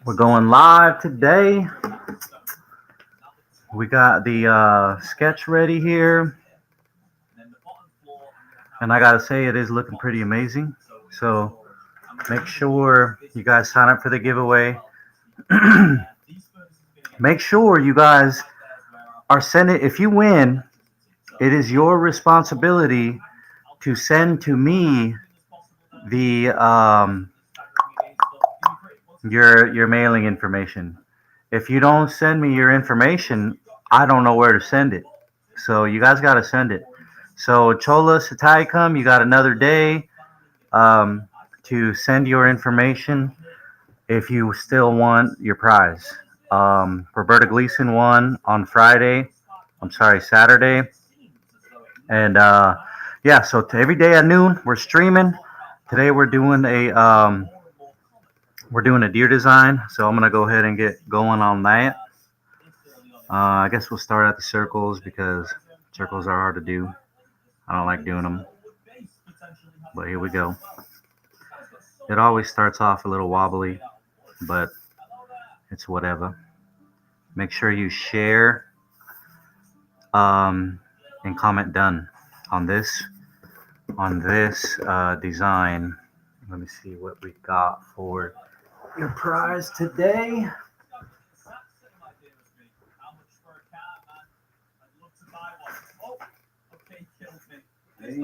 We're going live today. We got the sketch ready here, and I gotta say it is looking pretty amazing. So make sure you guys sign up for the giveaway. Make sure you guys are sending. If you win, it is your responsibility to send to me the your mailing information. If you don't send me your information, I don't know where to send it. So you guys got to send it. So Chola Sataikam, you got another day um, to send your information if you still want your prize. Roberta Gleason won on Friday. I'm sorry, Saturday. And yeah, so every day at noon we're streaming. Today we're doing a deer design. So I'm gonna go ahead and get going on that. I guess we'll start at the circles because circles are hard to do. I don't like doing them, but here we go. It always starts off a little wobbly, but it's whatever. Make sure you share and comment done on this design. Let me see what we got for your prize today. Okay.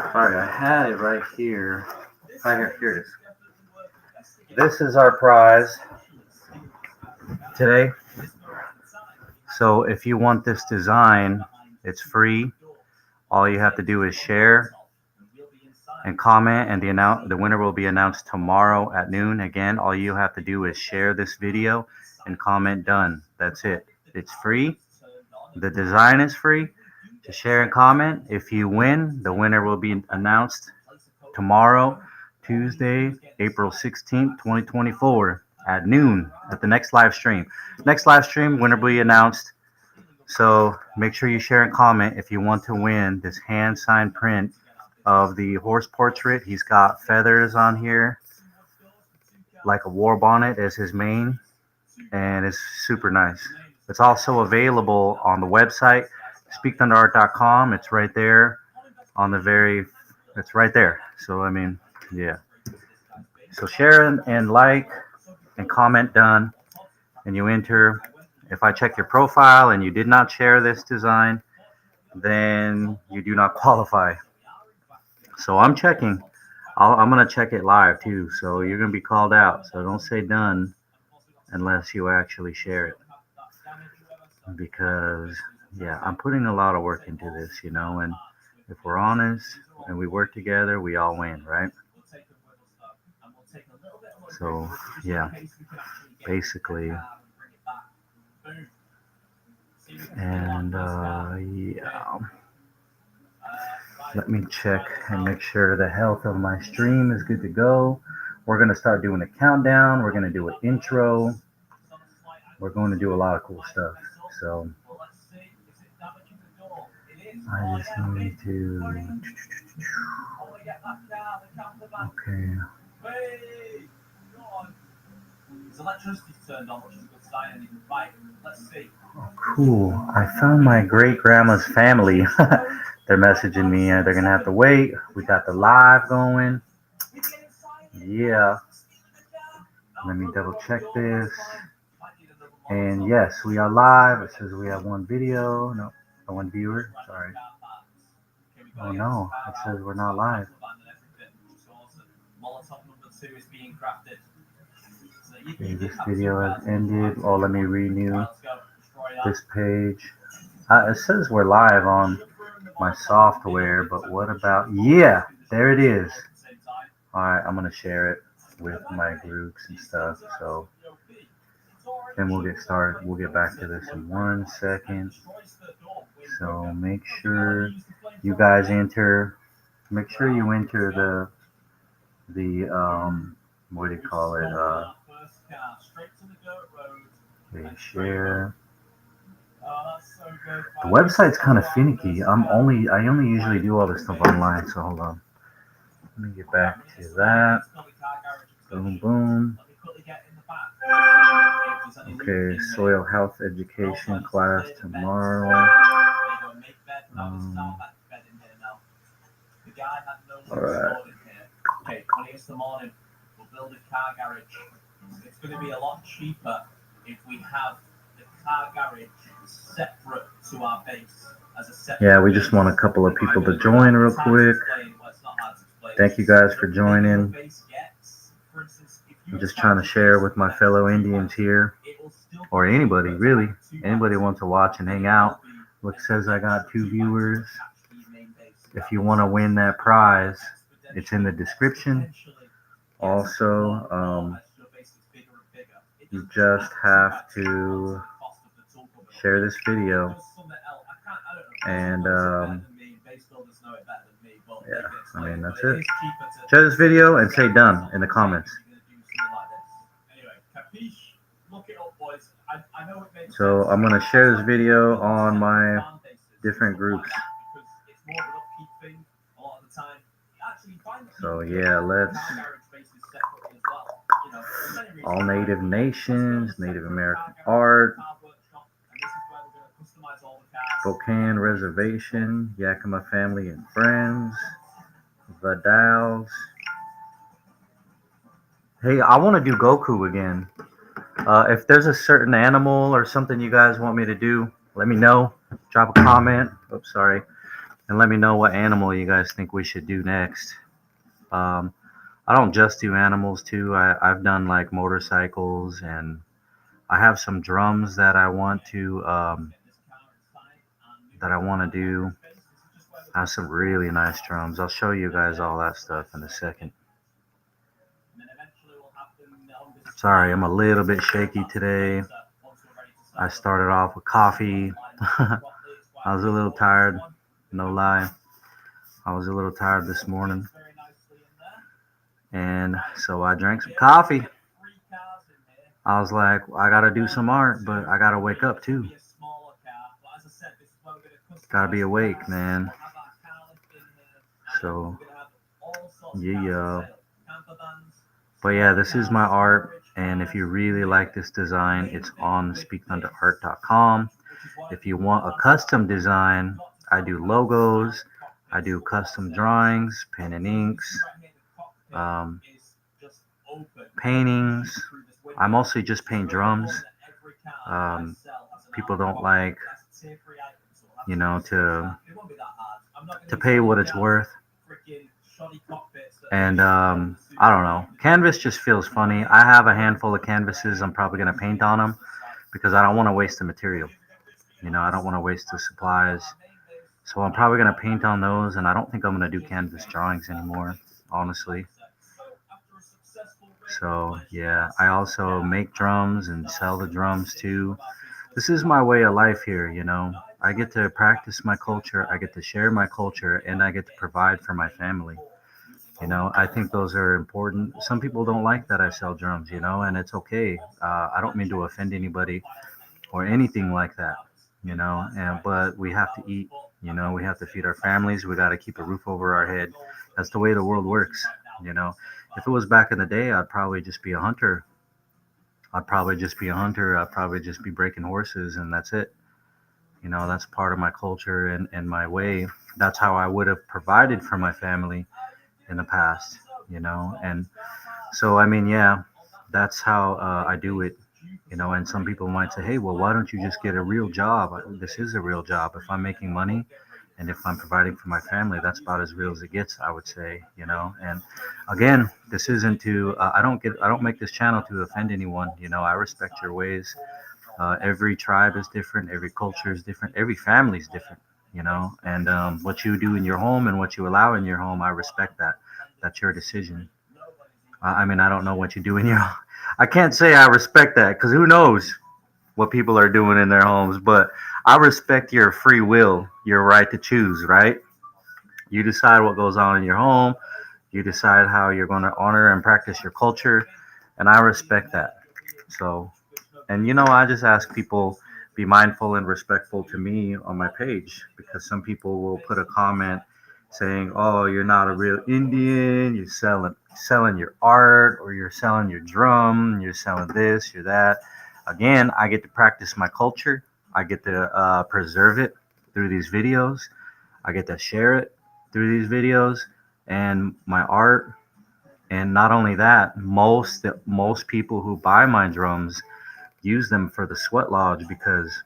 Alright, I had it right here. Here it is. This is our prize today. So if you want this design, it's free. All you have to do is share and comment, and the winner will be announced tomorrow at noon. Again, all you have to do is share this video and comment done. That's it. It's free. The design is free. To share and comment. If you win, the winner will be announced tomorrow, Tuesday, April 16th, 2024 at noon at the next live stream. Next live stream, winner will be announced. So make sure you share and comment if you want to win this hand signed print of the horse portrait. He's got feathers on here, like a war bonnet as his mane, and it's super nice. It's also available on the website, speakthunderart.com. It's right there on it's right there. So, I mean, yeah. So share and like and comment done, and you enter. If I check your profile and you did not share this design, then you do not qualify. So I'm checking. I'm going to check it live too. So you're going to be called out. So don't say done unless you actually share it. Because, yeah, I'm putting a lot of work into this, and if we're honest and we work together, we all win, right? So, yeah, basically. And, yeah. Let me check and make sure the health of my stream is good to go. We're going to start doing a countdown. We're going to do an intro. We're going to do a lot of cool stuff. So I just need to. Okay. Oh, cool. I found my great grandma's family. They're messaging me. They're going to have to wait. We got the live going. Yeah. Let me double check this. And yes, we are live. It says we have one video. No, one viewer. Sorry. Oh no, it says we're not live. Okay, this video has ended. Oh, let me renew this page. It says we're live on my software, but what about? Yeah, there it is. All right, I'm gonna share it with my groups and stuff. So then we'll get started. We'll get back to this in 1 second. So make sure you guys enter. Make sure you enter the what do you call it? Okay, share. The website's kind of finicky. I only usually do all this stuff online. So hold on. Let me get back to that. Boom, boom. Okay, soil health education class tomorrow. Um, all right. Okay, when it's the morning, we'll build a car garage. It's going to be a lot cheaper if we have the car garage separate to our base as a separate. Yeah, we just want a couple of people to join real quick. Thank you guys for joining. I'm just trying to share with my fellow Indians here, or anybody really. Anybody wants to watch and hang out. Look, says I got 2 viewers. If you want to win that prize, it's in the description. Also, you just have to share this video, and yeah, I mean, that's it. Share this video and say done in the comments. So I'm going to share this video on my different groups. So yeah, let's all Native Nations, Native American art, Spokane Reservation, Yakima Family and Friends, Vidals. Hey, I want to do Goku again. If there's a certain animal or something you guys want me to do, let me know. Drop a comment. Oops, sorry. And let me know what animal you guys think we should do next. I don't just do animals too. I've done like motorcycles, and I have some drums that I want to do. I have some really nice drums. I'll show you guys all that stuff in a second. Sorry, I'm a little bit shaky today. I started off with coffee. I was a little tired, no lie. I was a little tired this morning. And so I drank some coffee. I was like, I gotta do some art, but I gotta wake up too. Gotta be awake, man. So, yeah. But yeah, this is my art. And if you really like this design, it's on speakthunderart.com. If you want a custom design, I do logos, I do custom drawings, pen and inks, paintings. I mostly just paint drums. People don't like, to pay what it's worth. And I don't know. Canvas just feels funny. I have a handful of canvases. I'm probably going to paint on them because I don't want to waste the material. I don't want to waste the supplies. So I'm probably going to paint on those, and I don't think I'm going to do canvas drawings anymore, honestly. So yeah, I also make drums and sell the drums too. This is my way of life here, I get to practice my culture, I get to share my culture, and I get to provide for my family. I think those are important. Some people don't like that I sell drums, and it's okay. I don't mean to offend anybody or anything like that, but we have to eat, we have to feed our families. We got to keep a roof over our head. That's the way the world works, If it was back in the day, I'd probably just be a hunter. I'd probably just be breaking horses, and that's it. That's part of my culture and my way. That's how I would have provided for my family in the past, and so, I mean, yeah, that's how I do it, and some people might say, hey, well, why don't you just get a real job? This is a real job. If I'm making money and if I'm providing for my family, that's about as real as it gets, I would say, and again, this isn't to, I don't make this channel to offend anyone, I respect your ways. Every tribe is different, every culture is different, every family is different, and what you do in your home and what you allow in your home, I respect that. That's your decision. I mean, I don't know what you do in your home. I can't say I respect that because who knows what people are doing in their homes, but I respect your free will, your right to choose, right? You decide what goes on in your home. You decide how you're going to honor and practice your culture, and I respect that. So, and I just ask people be mindful and respectful to me on my page, because some people will put a comment saying, "Oh, you're not a real Indian. You're selling your art, or you're selling your drum. You're selling this, you're that." Again, I get to practice my culture. I get to preserve it through these videos. I get to share it through these videos and my art. And not only that, most people who buy my drums use them for the sweat lodge because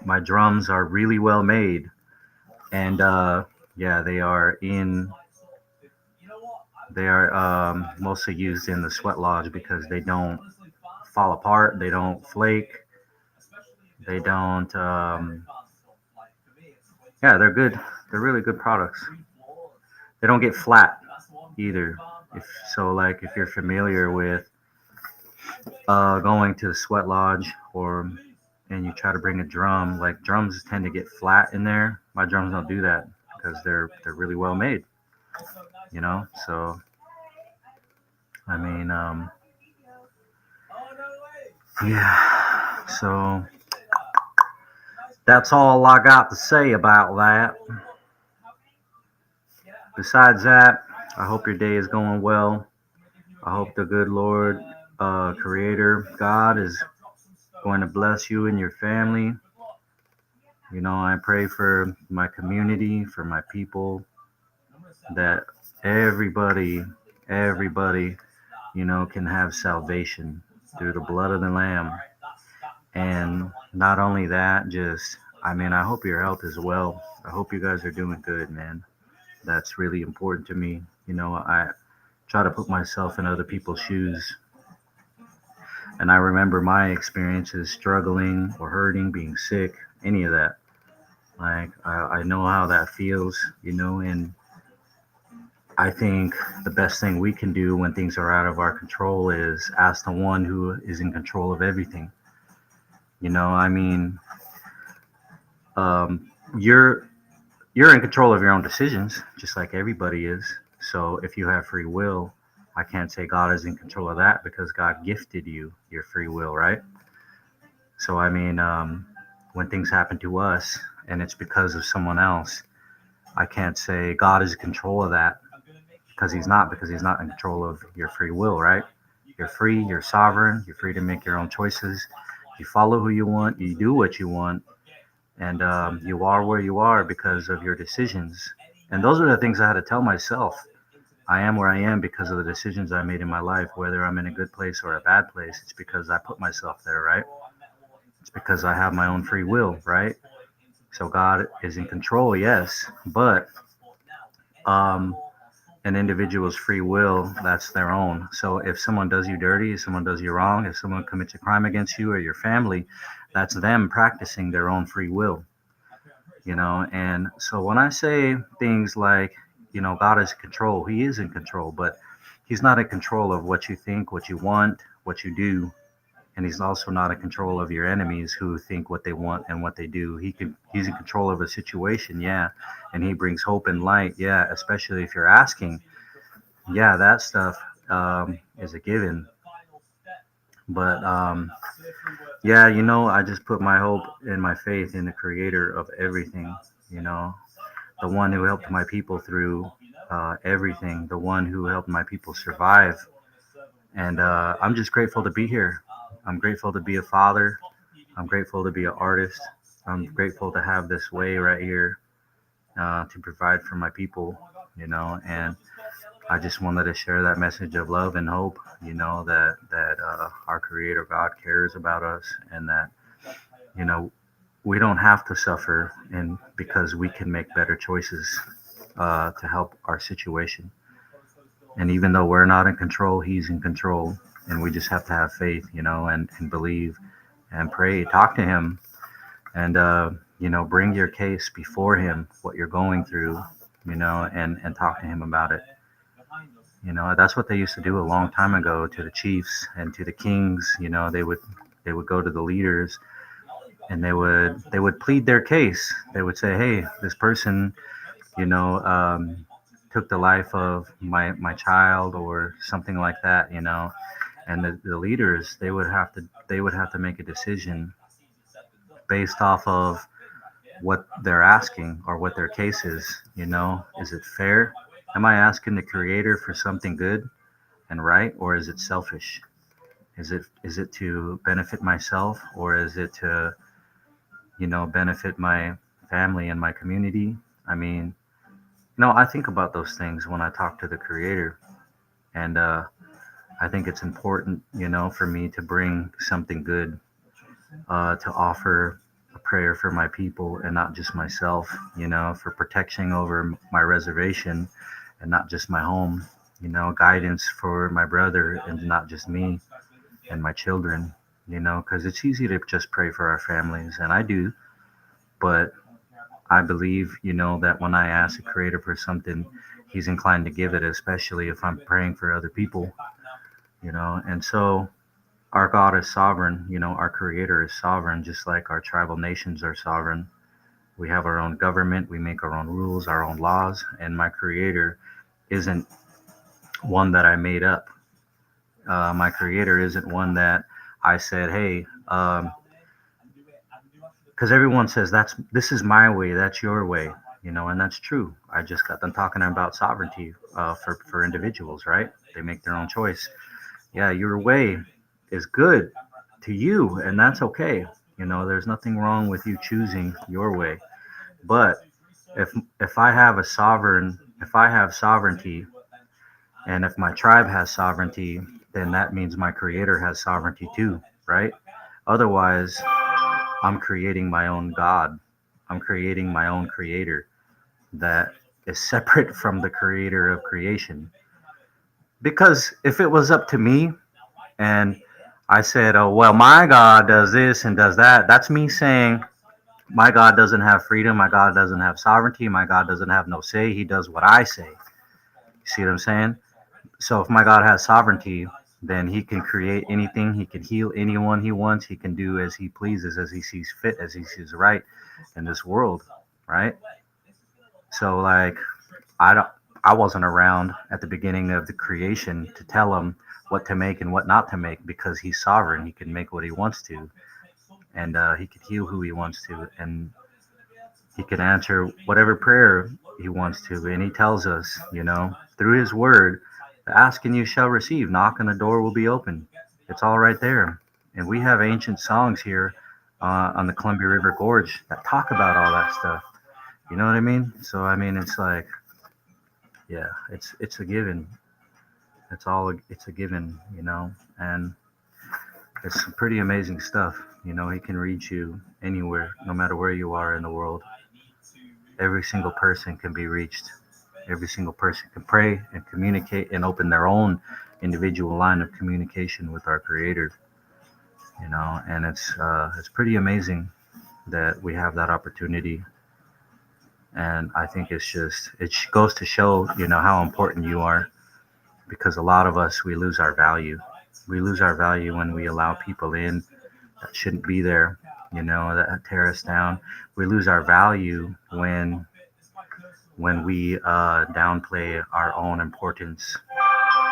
my drums are really well made. And yeah, they are mostly used in the sweat lodge because they don't fall apart, they don't flake, they don't. Yeah, they're good. They're really good products. They don't get flat either. If so, like if you're familiar with going to the sweat lodge or and you try to bring a drum, like drums tend to get flat in there. My drums don't do that because they're really well made, you know. So I mean, yeah. So that's all I got to say about that. Besides that, I hope your day is going well. I hope the good Lord, Creator, God is going to bless you and your family. You know, I pray for my community, for my people, that everybody, everybody, can have salvation through the blood of the Lamb. And not only that, I hope your health is well. I hope you guys are doing good, man. That's really important to me. I try to put myself in other people's shoes. And I remember my experiences struggling or hurting, being sick, any of that. Like, I know how that feels, and I think the best thing we can do when things are out of our control is ask the one who is in control of everything. I mean, um, you're you're in control of your own decisions, just like everybody is. So if you have free will, I can't say God is in control of that because God gifted you your free will, right? So I mean, when things happen to us and it's because of someone else, I can't say God is in control of that because he's not in control of your free will, right? You're free, you're sovereign, you're free to make your own choices. You follow who you want, you do what you want, and you are where you are because of your decisions. And those are the things I had to tell myself. I am where I am because of the decisions I made in my life, whether I'm in a good place or a bad place. It's because I put myself there, right? It's because I have my own free will, right? So God is in control, yes, but um, an individual's free will, that's their own. So if someone does you dirty, if someone does you wrong, if someone commits a crime against you or your family, that's them practicing their own free will. And so when I say things like, God is in control, he is in control, but he's not in control of what you think, what you want, what you do. And he's also not in control of your enemies who think what they want and what they do. He's in control of a situation, yeah, and he brings hope and light, yeah, especially if you're asking. Yeah, that stuff is a given. But yeah, I just put my hope and my faith in the creator of everything, you know, the one who helped my people through everything, the one who helped my people survive. And I'm just grateful to be here. I'm grateful to be a father. I'm grateful to be an artist. I'm grateful to have this way right here to provide for my people, and I just wanted to share that message of love and hope, that our Creator God cares about us, and that you know we don't have to suffer, and because we can make better choices to help our situation. And even though we're not in control, He's in control, and we just have to have faith, and believe and pray, talk to Him, and bring your case before Him, what you're going through, and talk to Him about it. That's what they used to do a long time ago to the chiefs and to the kings. They would go to the leaders and they would plead their case. They would say, "Hey, this person, you know, um, took the life of my child or something like that." And the leaders they would have to make a decision based off of what they're asking or what their case is. Is it fair? Am I asking the creator for something good and right, or is it selfish? Is it to benefit myself, or is it to benefit my family and my community? I mean, I think about those things when I talk to the creator, and I think it's important, for me to bring something good, to offer a prayer for my people and not just myself, for protection over my reservation and not just my home, guidance for my brother and not just me and my children, because it's easy to just pray for our families, and I do, but I believe, that when I ask the Creator for something, He's inclined to give it, especially if I'm praying for other people, and so our God is sovereign, our Creator is sovereign, just like our tribal nations are sovereign. We have our own government, we make our own rules, our own laws, and my Creator isn't one that I made up. My Creator isn't one that I said, hey, because everyone says this is my way, that's your way, and that's true. I just got done talking about sovereignty, for individuals, right? They make their own choice. Yeah, your way is good to you, and that's okay. There's nothing wrong with you choosing your way. But if if I have a sovereign, if I have sovereignty, and if my tribe has sovereignty, then that means my creator has sovereignty too, right? Otherwise, I'm creating my own God. I'm creating my own creator that is separate from the creator of creation. Because if it was up to me and I said, oh, well, my God does this and does that, that's me saying my God doesn't have freedom. My God doesn't have sovereignty. My God doesn't have no say. He does what I say. You see what I'm saying? So if my God has sovereignty, then he can create anything. He can heal anyone he wants. He can do as he pleases, as he sees fit, as he sees right in this world, right? So like I don't I wasn't around at the beginning of the creation to tell him what to make and what not to make because he's sovereign. He can make what he wants to, and he can heal who he wants to, and he can answer whatever prayer he wants to. And he tells us, through his word, ask and you shall receive, knock and the door will be open. It's all right there. And we have ancient songs here on the Columbia River Gorge that talk about all that stuff. You know what I mean? So I mean, it's like, yeah, it's a given. It's a given, and it's some pretty amazing stuff. He can reach you anywhere, no matter where you are in the world. Every single person can be reached. Every single person can pray and communicate and open their own individual line of communication with our Creator. And it's pretty amazing that we have that opportunity. And I think it goes to show how important you are, because a lot of us, we lose our value. We lose our value when we allow people in that shouldn't be there, that tear us down. We lose our value when we downplay our own importance,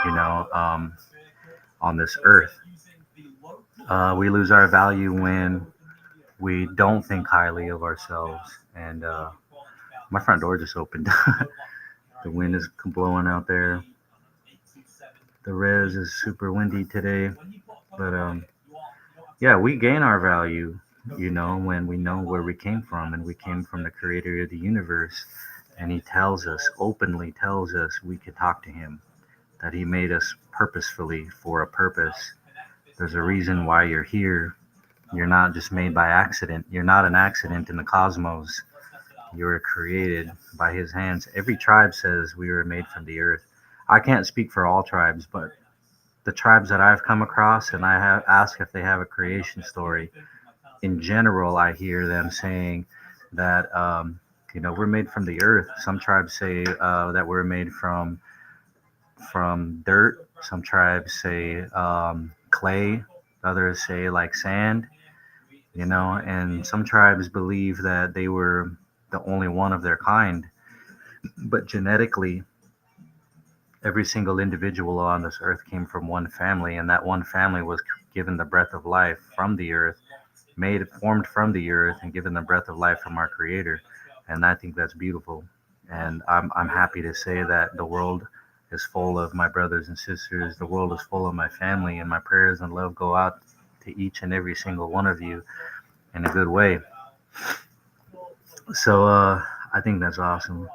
you know, um, on this earth. We lose our value when we don't think highly of ourselves. And my front door just opened. The wind is blowing out there. The res is super windy today. But yeah, we gain our value, when we know where we came from, and we came from the creator of the universe. And he openly tells us we can talk to him, that he made us purposefully for a purpose. There's a reason why you're here. You're not just made by accident. You're not an accident in the cosmos. You were created by his hands. Every tribe says we were made from the earth. I can't speak for all tribes, but the tribes that I've come across, and I have asked if they have a creation story, in general, I hear them saying that, we're made from the earth. Some tribes say that we're made from dirt. Some tribes say clay. Others say like sand. And some tribes believe that they were the only one of their kind. But genetically, every single individual on this earth came from one family, and that one family was given the breath of life from the earth, formed from the earth and given the breath of life from our Creator. And I think that's beautiful. And I'm happy to say that the world is full of my brothers and sisters. The world is full of my family, and my prayers and love go out to each and every single one of you in a good way. So I think that's awesome.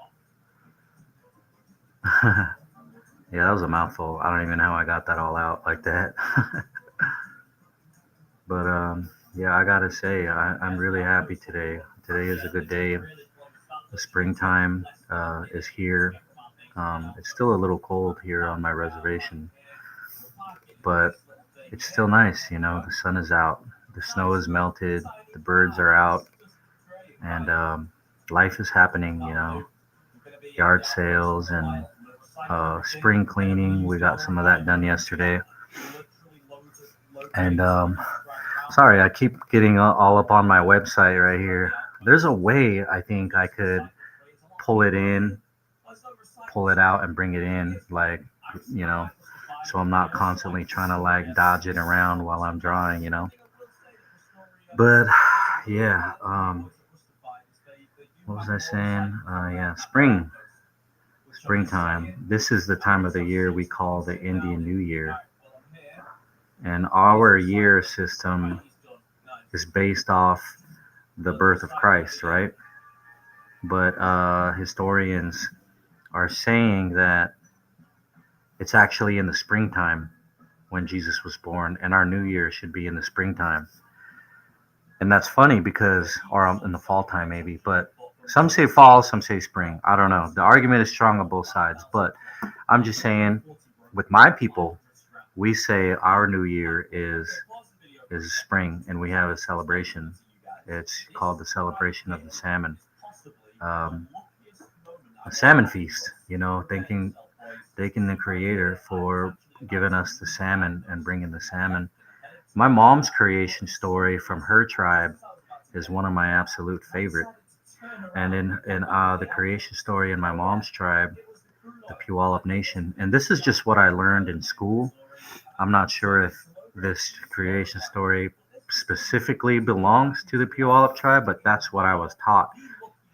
Yeah, that was a mouthful. I don't even know how I got that all out like that. But yeah, I gotta say, I'm really happy today. Today is a good day. The springtime is here. It's still a little cold here on my reservation, but it's still nice. The sun is out, the snow is melted, the birds are out, and life is happening. Yard sales and spring cleaning. We got some of that done yesterday. And sorry, I keep getting all up on my website right here. There's a way I think I could pull it in, pull it out, and bring it in, like, you know, so I'm not constantly trying to like dodge it around while I'm drawing. But yeah, what was I saying? Yeah, springtime. This is the time of the year we call the Indian New Year, and our year system is based off the birth of Christ, right? But historians are saying that it's actually in the springtime when Jesus was born, and our new year should be in the springtime. And that's funny because, or in the fall time maybe, but some say fall, some say spring. I don't know. The argument is strong on both sides, but I'm just saying, with my people, we say our new year is spring, and we have a celebration. It's called the celebration of the salmon, um, a salmon feast. Thanking the Creator for giving us the salmon and bringing the salmon. My mom's creation story from her tribe is one of my absolute favorite. And in the creation story in my mom's tribe, the Puyallup Nation, and this is just what I learned in school. I'm not sure if this creation story specifically belongs to the Puyallup tribe, but that's what I was taught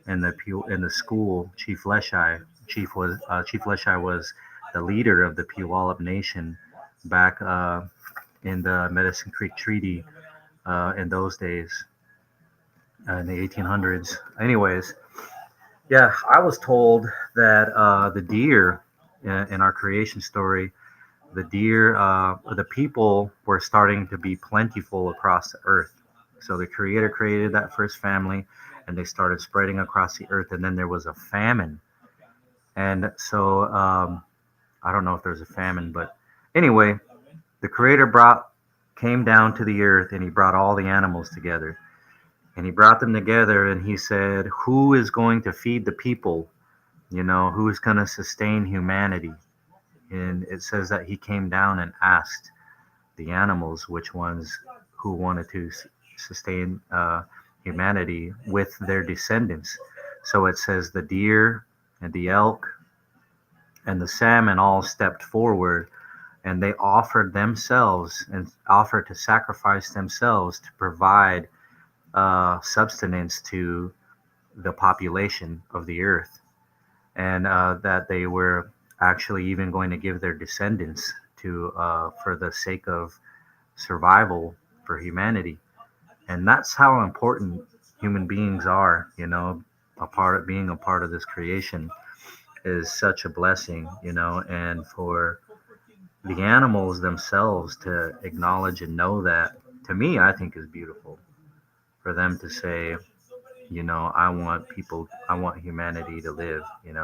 in the school. Chief Leshai was the leader of the Puyallup Nation back in the Medicine Creek Treaty in those days, in the 1800s. Anyways, yeah, I was told that the deer in our creation story, the people were starting to be plentiful across the earth. So the Creator created that first family, and they started spreading across the earth. And then there was a famine, and so I don't know if there's a famine, but anyway, the Creator came down to the earth, and He brought all the animals together, and He brought them together, and He said, "Who is going to feed the people? Who is going to sustain humanity?" And it says that He came down and asked the animals which ones who wanted to sustain humanity with their descendants. So it says the deer and the elk and the salmon all stepped forward, and they offered themselves and offered to sacrifice themselves to provide subsistence to the population of the earth, and that they were actually even going to give their descendants to for the sake of survival for humanity. And that's how important human beings are. Being a part of this creation is such a blessing. And for the animals themselves to acknowledge and know that, to me, I think is beautiful. For them to say, I want humanity to live, and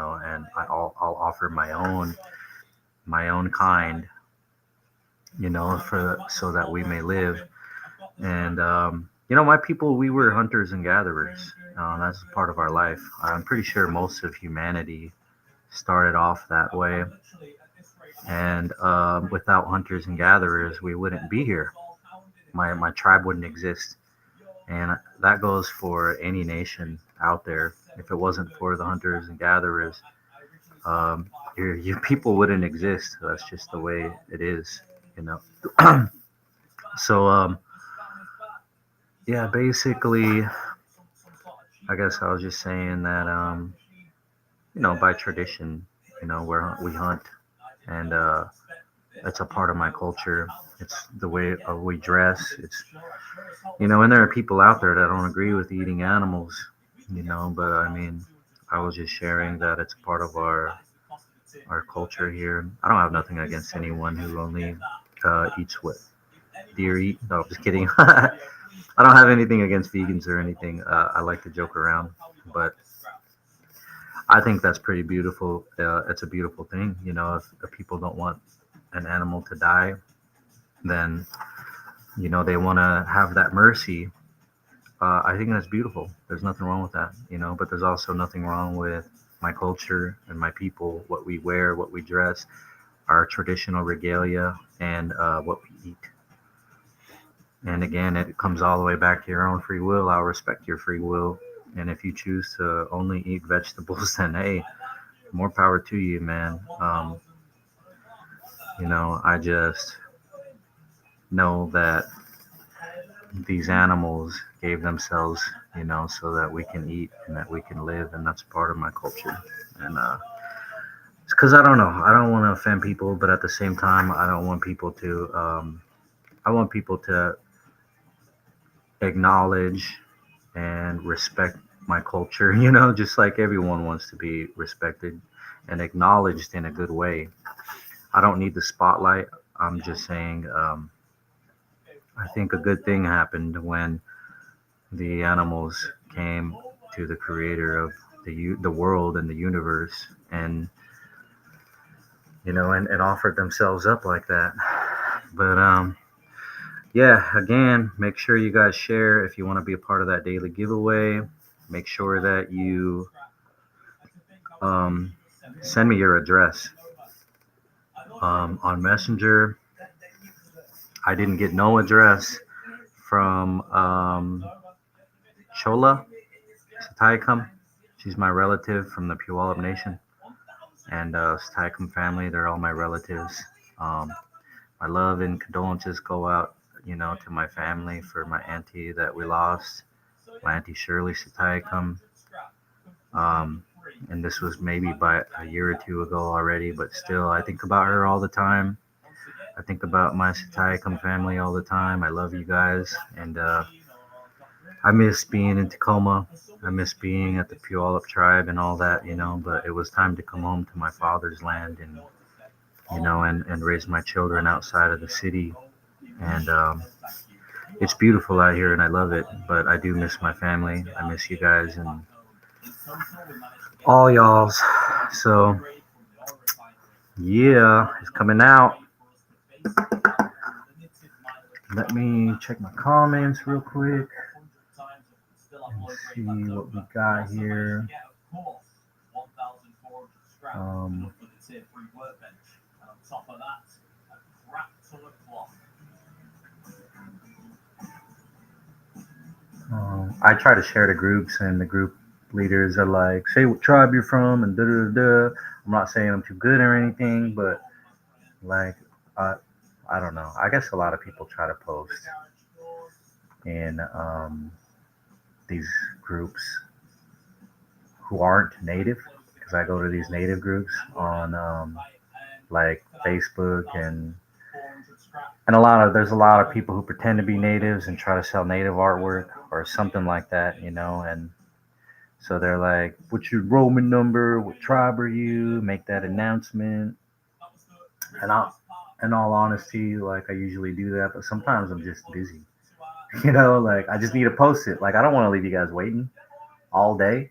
I'll offer my own kind, for so that we may live. And my people, we were hunters and gatherers. That's a part of our life. I'm pretty sure most of humanity started off that way. And without hunters and gatherers, we wouldn't be here. My tribe wouldn't exist. And that goes for any nation out there. If it wasn't for the hunters and gatherers, your people wouldn't exist. That's just the way it is. So yeah, basically, I guess I was just saying that, by tradition, we hunt, and it's a part of my culture. It's the way we dress. And there are people out there that don't agree with eating animals, but I mean, I was just sharing that it's a part of our culture here. I don't have nothing against anyone who only eats what deer eat. No, just kidding. I don't have anything against vegans or anything. I like to joke around, but I think that's pretty beautiful. It's a beautiful thing, if people don't want an animal to die, then they want to have that mercy. I think that's beautiful. There's nothing wrong with that, but there's also nothing wrong with my culture and my people, what we wear, what we dress, our traditional regalia, and what we eat. And again, it comes all the way back to your own free will. I'll respect your free will. And if you choose to only eat vegetables, then hey, more power to you, man. I just know that these animals gave themselves, so that we can eat and that we can live, and that's part of my culture. And it's because I don't know, I don't want to offend people, but at the same time, I don't want people to. I want people to acknowledge and respect my culture, just like everyone wants to be respected and acknowledged in a good way. I don't need the spotlight. I'm just saying, I think a good thing happened when the animals came to the creator of the world and the universe, and and offered themselves up like that. But yeah, again, make sure you guys share if you want to be a part of that daily giveaway. Make sure that you um, send me your address on Messenger. I didn't get no address from Chola Satayakam. She's my relative from the Puyallup Nation, and Satayakam family. They're all my relatives. Um, my love and condolences go out, to my family for my auntie that we lost, my auntie Shirley Satayakam. Um, and this was maybe by a year or two ago already, but still, I think about her all the time. I think about my Satayakam family all the time. I love you guys, and I miss being in Tacoma. I miss being at the Puyallup tribe and all that, but it was time to come home to my father's land and, and raise my children outside of the city. And it's beautiful out here and I love it, but I do miss my family. I miss you guys and all y'all's. So, yeah, it's coming out. Let me check my comments real quick and see what we got here. Um, I try to share the groups, and the group leaders are like, "Say what tribe you're from," and da da da. I'm not saying I'm too good or anything, but like, I don't know. I guess a lot of people try to post in these groups who aren't native, because I go to these native groups on like Facebook, and there's a lot of people who pretend to be natives and try to sell native artwork or something like that, and so they're like, "What's your Roman number? What tribe are you?" Make that announcement, and in all honesty, like I usually do that, but sometimes I'm just busy, like I just need to post it. Like I don't want to leave you guys waiting all day,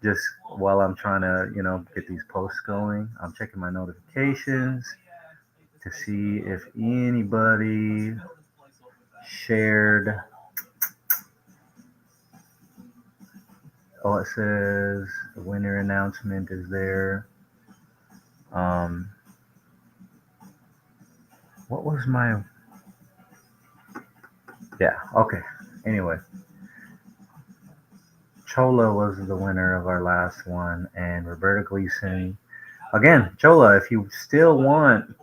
just while I'm trying to, get these posts going. I'm checking my notifications to see if anybody shared. Oh, it says the winner announcement is there. Um, what was my? Yeah, okay. Anyway, Chola was the winner of our last one, and Roberta Gleason. Again, Chola, if you still want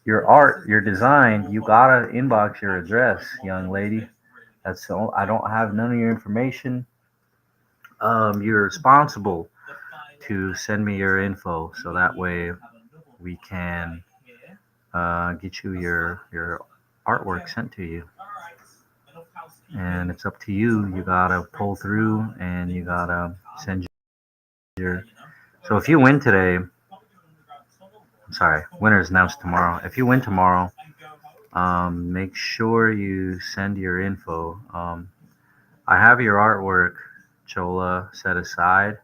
your art, your design, you gotta inbox your address, young lady. That's all. I don't have none of your information. You're responsible to send me your info so that way we can get you your artwork sent to you. And it's up to you. You gotta pull through and you gotta send your. So if you win today, I'm sorry, winner is announced tomorrow. If you win tomorrow, make sure you send your info. I have your artwork, Chola, set aside.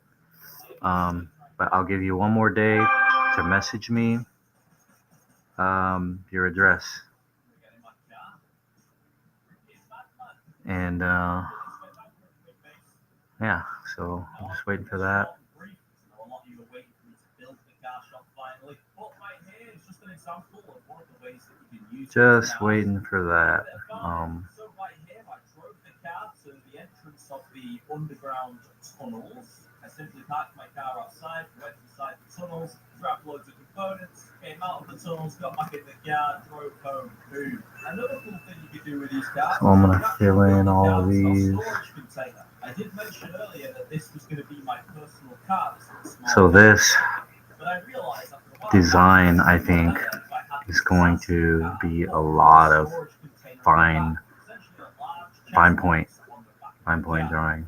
But I'll give you one more day to message me your address. And yeah, so I'm just waiting for that. Just waiting for that. So I'm gonna fill in all of these. So this design, I think, is going to be a lot of fine, fine point, fine point drawing.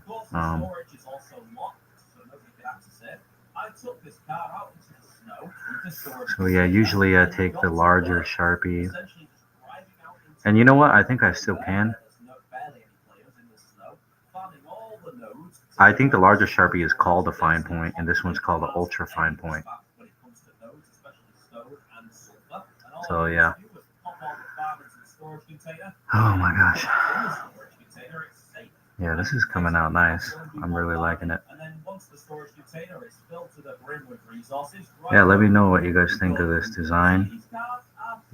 So yeah, usually I take the larger Sharpie, and you know what? I think I still can. I think the larger Sharpie is called a fine point, and this one's called an ultra fine point. So yeah. Oh my gosh. Yeah, this is coming out nice. I'm really liking it. Yeah, let me know what you guys think of this design.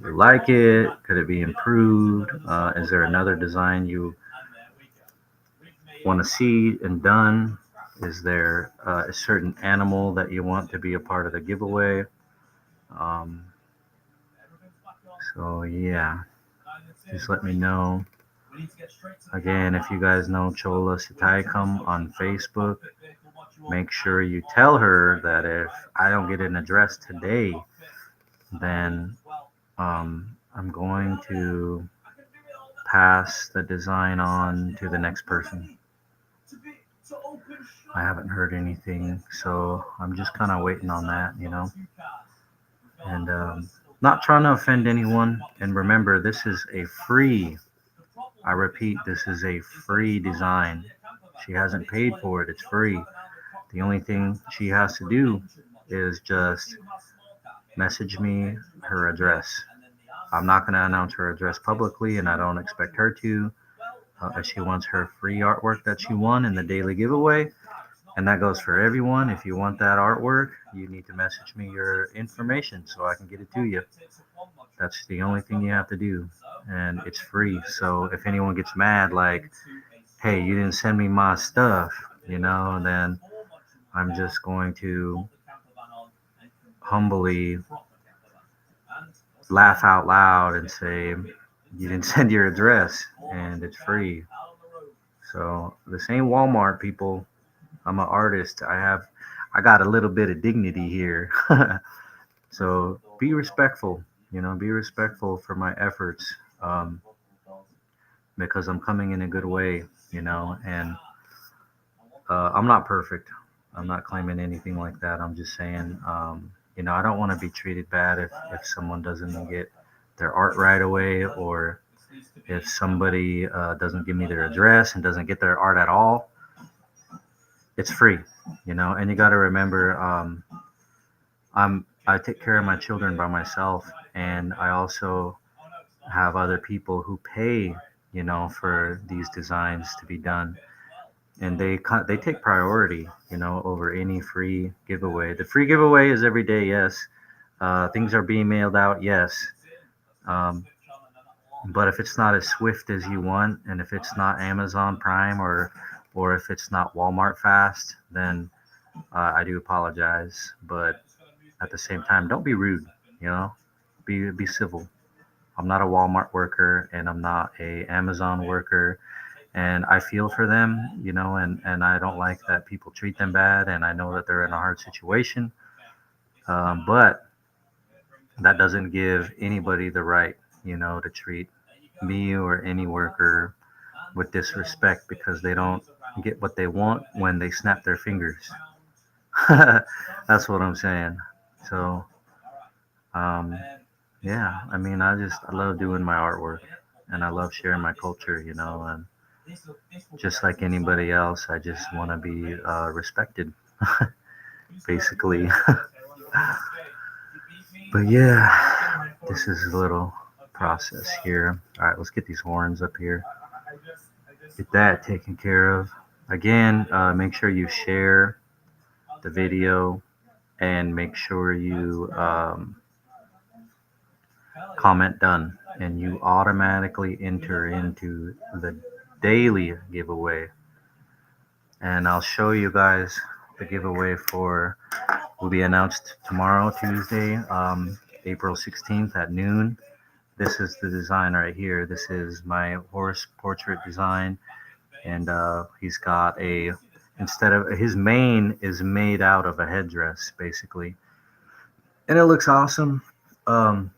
You like it? Could it be improved? Is there another design you want to see and done? Is there a certain animal that you want to be a part of the giveaway? Um, so yeah, just let me know. Again, if you guys know Chola Sitaikam on Facebook, make sure you tell her that if I don't get an address today, then I'm going to pass the design on to the next person. I haven't heard anything, so I'm just kind of waiting on that. And not trying to offend anyone. And remember, this is a free, I repeat, this is a free design. She hasn't paid for it, it's free. The only thing she has to do is just message me her address. I'm not going to announce her address publicly, and I don't expect her to. She wants her free artwork that she won in the daily giveaway, and that goes for everyone. If you want that artwork, you need to message me your information so I can get it to you. That's the only thing you have to do, and it's free. So if anyone gets mad, like, hey, you didn't send me my stuff, then I'm just going to humbly laugh out loud and say, you didn't send your address, and it's free. So this ain't Walmart, people. I'm an artist. I got a little bit of dignity here. So be respectful, be respectful for my efforts, because I'm coming in a good way, and I'm not perfect. I'm not claiming anything like that. I'm just saying, I don't want to be treated bad if someone doesn't get their art right away, or if somebody doesn't give me their address and doesn't get their art at all. It's free, and you got to remember, I take care of my children by myself, and I also have other people who pay, for these designs to be done, and they take priority, over any free giveaway. The free giveaway is every day, yes. Things are being mailed out, yes. Um, but if it's not as swift as you want, and if it's not Amazon Prime, or if it's not Walmart Fast, then I do apologize. But at the same time, don't be rude, be civil. I'm not a Walmart worker and I'm not a Amazon worker, and I feel for them, and I don't like that people treat them bad, and I know that they're in a hard situation, but that doesn't give anybody the right, to treat me or any worker with disrespect because they don't get what they want when they snap their fingers. That's what I'm saying. So, um, yeah, I mean, I love doing my artwork and I love sharing my culture, and just like anybody else, I just want to be respected, basically. But yeah, this is a little process here. All right, let's get these horns up here. Get that taken care of. Again, make sure you share the video and make sure you comment done, and you automatically enter into the daily giveaway. And I'll show you guys the giveaway for will be announced tomorrow, Tuesday, April 16th at noon. This is the design right here. This is my horse portrait design, and he's got a instead of his mane is made out of a headdress basically, and it looks awesome. Um,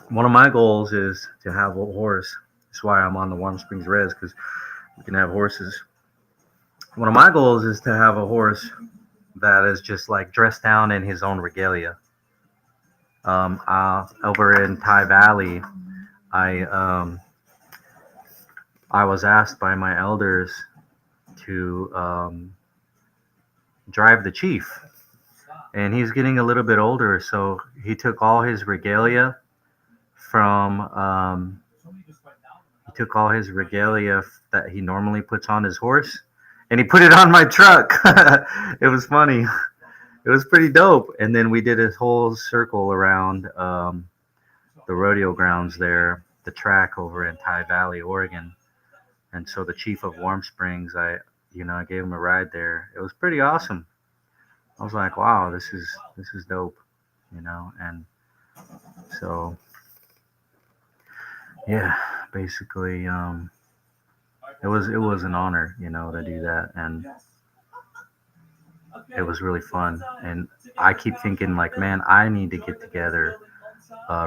One of my goals is to have a horse. That's why I'm on the Warm Springs Res, because we can have horses. One of my goals is to have a horse that is just like dressed down in his own regalia. Over in Thai Valley, I I was asked by my elders to drive the chief, and he's getting a little bit older, so he took all his regalia from he took all his regalia that he normally puts on his horse, and he put it on my truck. It was funny. It was pretty dope. And then we did a whole circle around the rodeo grounds there, the track over in Thai Valley, Oregon. And so the chief of Warm Springs, I gave him a ride there. It was pretty awesome. I was like, wow, this is dope, and so yeah, basically, it was an honor, to do that, and it was really fun. And I keep thinking like, man, I need to get together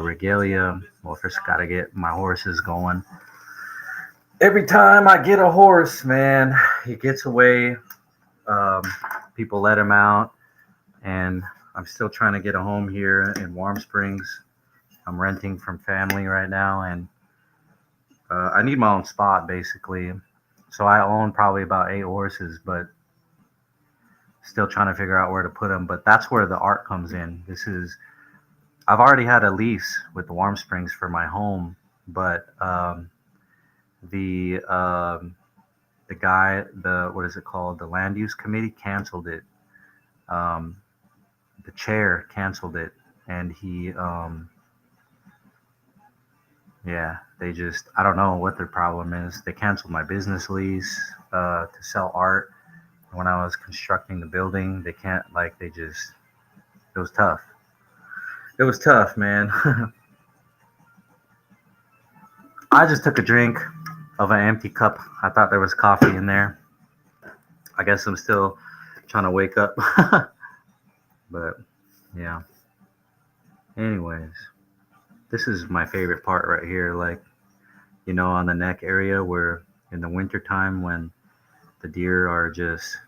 regalia. Well, first gotta get my horses going. Every time I get a horse, man, he gets away. Um, People let him out, and I'm still trying to get a home here in Warm Springs. I'm renting from family right now, and I need my own spot basically. So I own probably about 8 horses, but still trying to figure out where to put them. But that's where the art comes in. I've already had a lease with the Warm Springs for my home, but the the guy, the what is it called, the land use committee canceled it. Um, the chair canceled it, and yeah, they just, I don't know what their problem is. They canceled my business lease to sell art when I was constructing the building. They can't, like, they just, it was tough. It was tough, man. I just took a drink of an empty cup. I thought there was coffee in there. I guess I'm still trying to wake up. But yeah. Anyways, this is my favorite part right here. Like, on the neck area where in the wintertime when the deer are just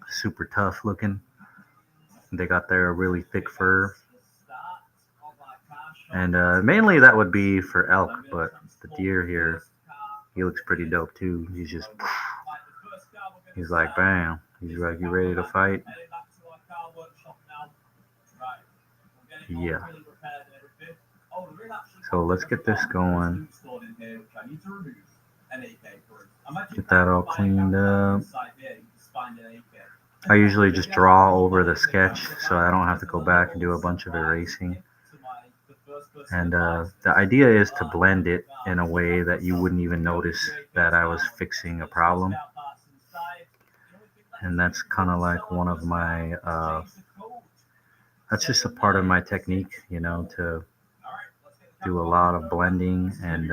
super tough looking. They got their really thick fur. And mainly that would be for elk, but the deer here, he looks pretty dope too. He's like, bam. He's like, you ready to fight? Yeah. So let's get this going. Get that all cleaned up. I usually just draw over the sketch so I don't have to go back and do a bunch of erasing. And the idea is to blend it in a way that you wouldn't even notice that I was fixing a problem. And that's kind of like one of my, that's just a part of my technique, to do a lot of blending, and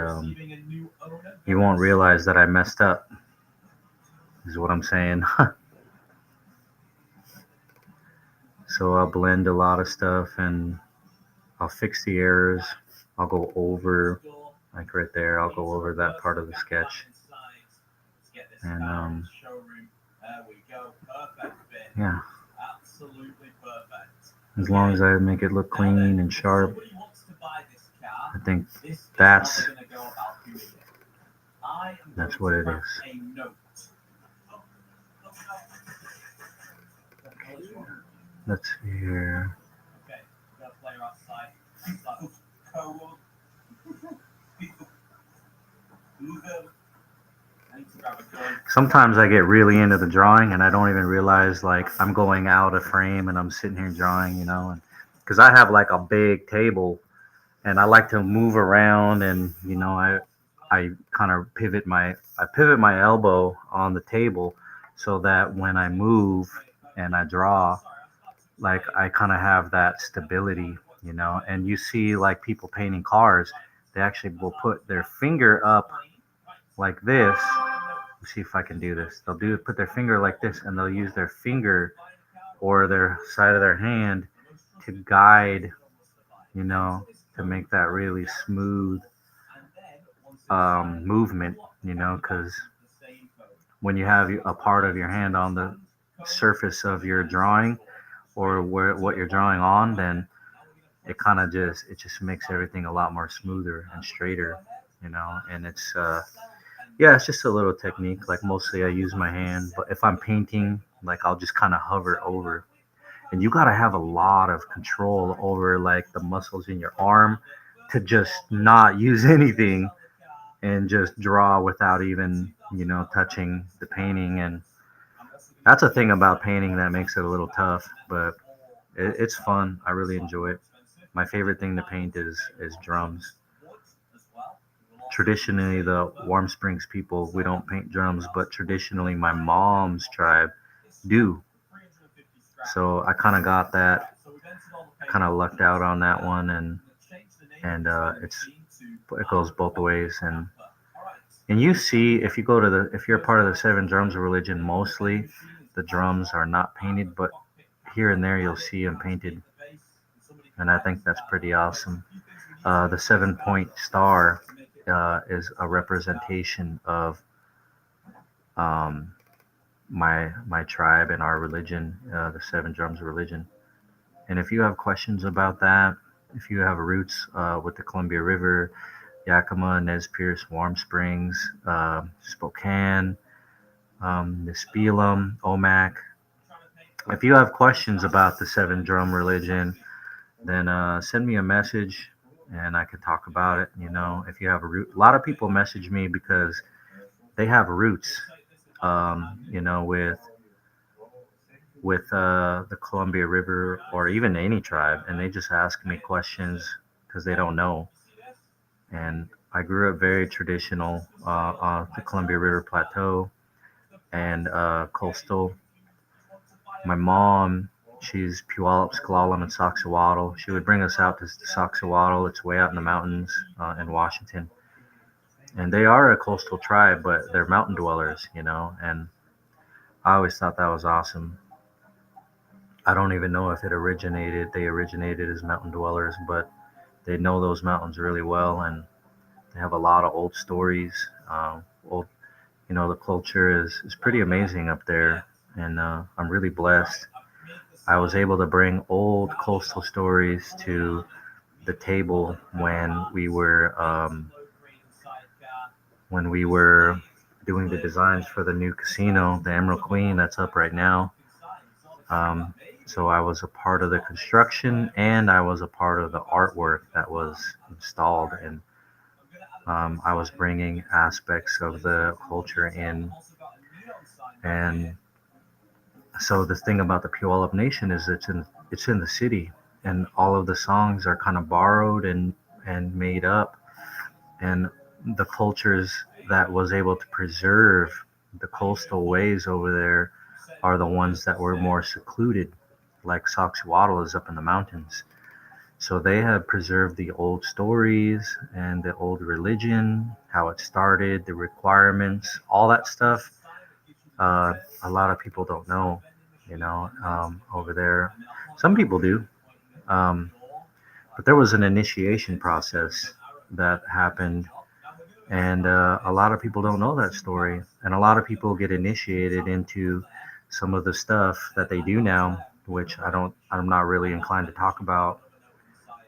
you won't realize that I messed up, is what I'm saying. So I'll blend a lot of stuff and I'll fix the errors. I'll go over, like right there, I'll go over that part of the sketch. And yeah, as long as I make it look clean and sharp, I think that's that's what it is. Let's see here. Sometimes I get really into the drawing and I don't even realize like I'm going out of frame and I'm sitting here drawing, and because I have like a big table and I like to move around, and I kind of pivot my elbow on the table so that when I move and I draw, like I kind of have that stability. And you see like people painting cars, they actually will put their finger up like this. Let's see if I can do this. Put their finger like this, and they'll use their finger or their side of their hand to guide, you know, to make that really smooth movement, because when you have a part of your hand on the surface of your drawing or what you're drawing on, then it just makes everything a lot more smoother and straighter. And yeah, it's just a little technique. Like mostly I use my hand, but if I'm painting, like I'll just kind of hover over. And you got to have a lot of control over like the muscles in your arm to just not use anything and just draw without even, touching the painting. And that's a thing about painting that makes it a little tough, but it's fun. I really enjoy it. My favorite thing to paint is drums. Traditionally, the Warm Springs people, we don't paint drums, but traditionally my mom's tribe do. So I kind of got that, kind of lucked out on that one, and it goes both ways. And you see, if you're a part of the Seven Drums religion, mostly the drums are not painted, but here and there you'll see them painted, and I think that's pretty awesome. The 7 point star is a representation of um, my tribe and our religion, the Seven Drums religion. And if you have questions about that, if you have roots with the Columbia River, Yakima, Nez Perce, Warm Springs, Spokane, Nispelum, Omak. If you have questions about the Seven Drum religion, then send me a message and I could talk about it. If you have a root, a lot of people message me because they have roots, with the Columbia River or even any tribe, and they just ask me questions because they don't know. And I grew up very traditional on the Columbia River Plateau and coastal. My mom, she's Puyallup, S'Klallam, and Soxawattle. She would bring us out to Soxawattle. It's way out in the mountains in Washington. And they are a coastal tribe, but they're mountain dwellers. And I always thought that was awesome. I don't even know if they originated as mountain dwellers, but they know those mountains really well, and they have a lot of old stories. Old, the culture is pretty amazing up there, and I'm really blessed. I was able to bring old coastal stories to the table when we were doing the designs for the new casino, the Emerald Queen, that's up right now. Um, so I was a part of the construction and I was a part of the artwork that was installed, and I was bringing aspects of the culture in. And so the thing about the Puyallup Nation is it's in the city, and all of the songs are kind of borrowed and made up, and the cultures that was able to preserve the coastal ways over there are the ones that were more secluded, like Soxwaddle is up in the mountains, So they have preserved the old stories and the old religion, how it started, the requirements, all that stuff. Uh, a lot of people don't know, over there. Some people do. Um, but there was an initiation process that happened, and a lot of people don't know that story. And a lot of people get initiated into some of the stuff that they do now, which I'm not really inclined to talk about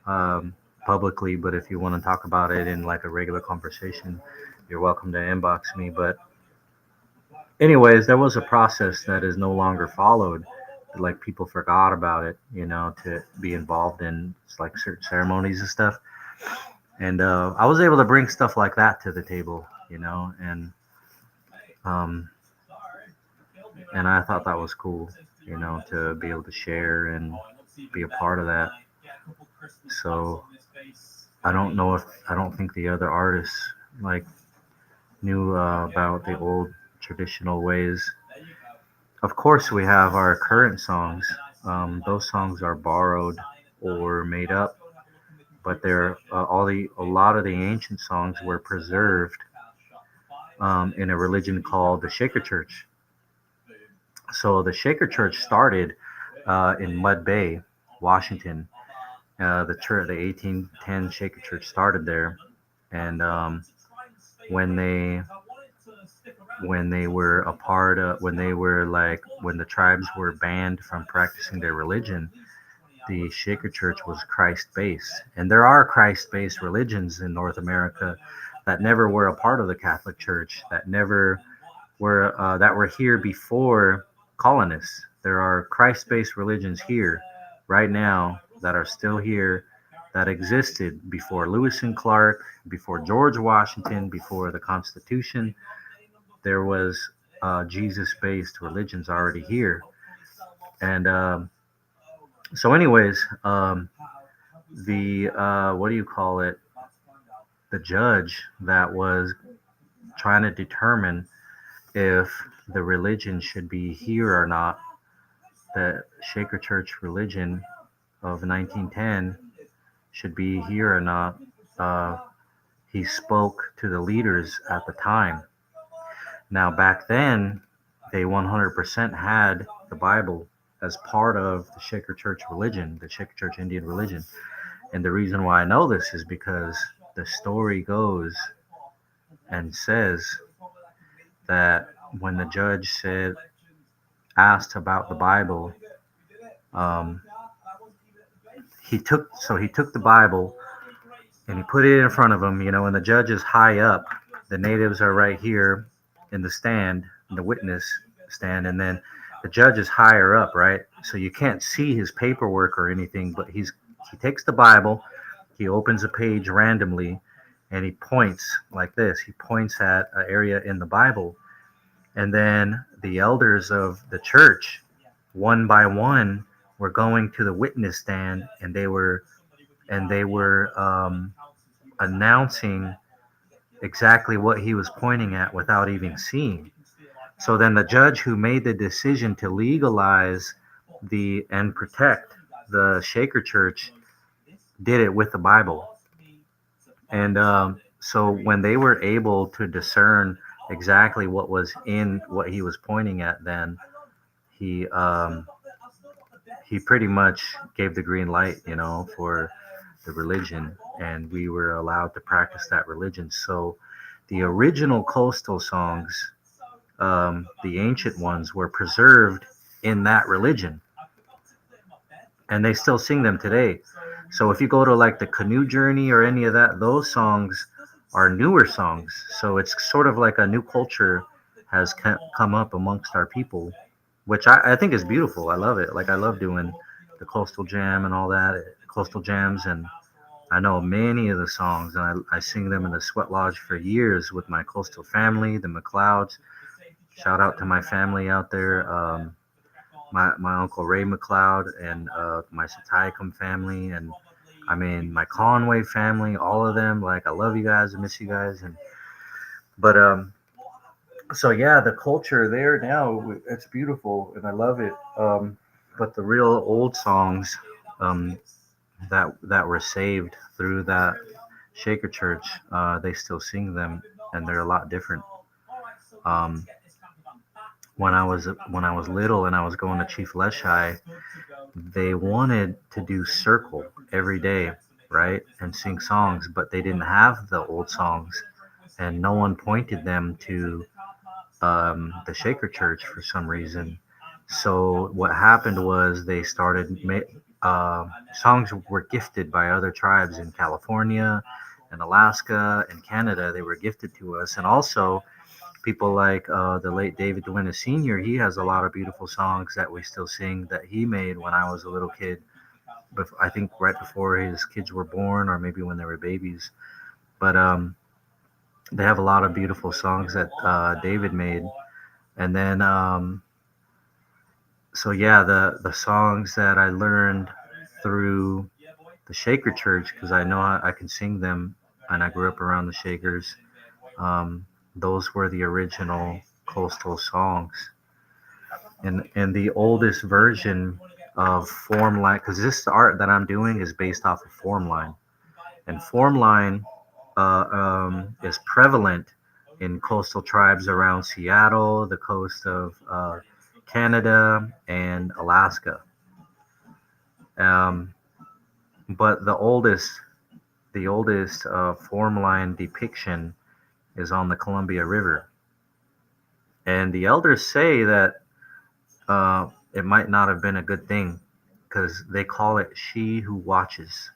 um, publicly. But if you want to talk about it in like a regular conversation, you're welcome to inbox me. But anyways, there was a process that is no longer followed. Like people forgot about it, to be involved in like certain ceremonies and stuff. And I was able to bring stuff like that to the table, um, and I thought that was cool, to be able to share and be a part of that. So I don't think the other artists like knew about the old traditional ways. Of course, we have our current songs. Those songs are borrowed or made up, but they're a lot of the ancient songs were preserved in a religion called the Shaker Church. So the Shaker Church started in Mud Bay, Washington. The 1810 Shaker Church started there, and when they were a part of when they were like when the tribes were banned from practicing their religion, the Shaker Church was Christ based, and there are Christ based religions in North America that never were a part of the Catholic Church, that were here before colonists. There are Christ based religions here right now that are still here, that existed before Lewis and Clark, before George Washington, before the Constitution. There was Jesus based religions already here. And anyways, the what do you call it? The judge that was trying to determine if the religion should be here or not, the Shaker Church religion of 1910 should be here or not. Uh, he spoke to the leaders at the time. Now, back then, they 100% had the Bible as part of the Shaker Church religion, the Shaker Church Indian religion. And the reason why I know this is because the story goes and says that when the judge asked about the Bible, um, he took the Bible and he put it in front of him, and the judge is high up. The natives are right here in the stand, in the witness stand, and then the judge is higher up, right? So you can't see his paperwork or anything, but he takes the Bible, he opens a page randomly, and he points like this. He points at an area in the Bible, and then the elders of the church, one by one, were going to the witness stand, and they were announcing exactly what he was pointing at without even seeing. So then the judge who made the decision to legalize the and protect the Shaker Church did it with the Bible. And so when they were able to discern exactly what was in what he was pointing at, then he he pretty much gave the green light, for the religion, and we were allowed to practice that religion. So the original coastal songs, the ancient ones, were preserved in that religion, and they still sing them today. So if you go to like the Canoe Journey or any of that, those songs are newer songs. So it's sort of like a new culture has come up amongst our people, which I think is beautiful. I love it. Like I love doing the coastal jam and all that, coastal jams, and I know many of the songs, and I sing them in the Sweat Lodge for years with my coastal family, the McLeods. Shout out to my family out there, my uncle Ray McLeod and my Satayacum family, and I mean my Conway family, all of them. Like I love you guys, I miss you guys, and but so yeah, the culture there now, it's beautiful and I love it. But the real old songs, um, that were saved through that Shaker Church. They still sing them, and they're a lot different. Um, when I was little and I was going to Chief Leshai, they wanted to do circle every day, right, and sing songs, but they didn't have the old songs, and no one pointed them to the Shaker Church for some reason. So what happened was they started songs were gifted by other tribes in California and Alaska and Canada. They were gifted to us, and also people like the late David Duenas Sr. He has a lot of beautiful songs that we still sing that he made when I was a little kid. But I think right before his kids were born, or maybe when they were babies. But they have a lot of beautiful songs that David made. And then so yeah, the songs that I learned through the Shaker Church, because I know I can sing them, and I grew up around the Shakers. Um, those were the original coastal songs, and the oldest version of form line, because this art that I'm doing is based off of form line, and form line is prevalent in coastal tribes around Seattle, the coast of Canada, and Alaska. Um, but the oldest form line depiction is on the Columbia River, and the elders say that it might not have been a good thing because they call it "she who watches,"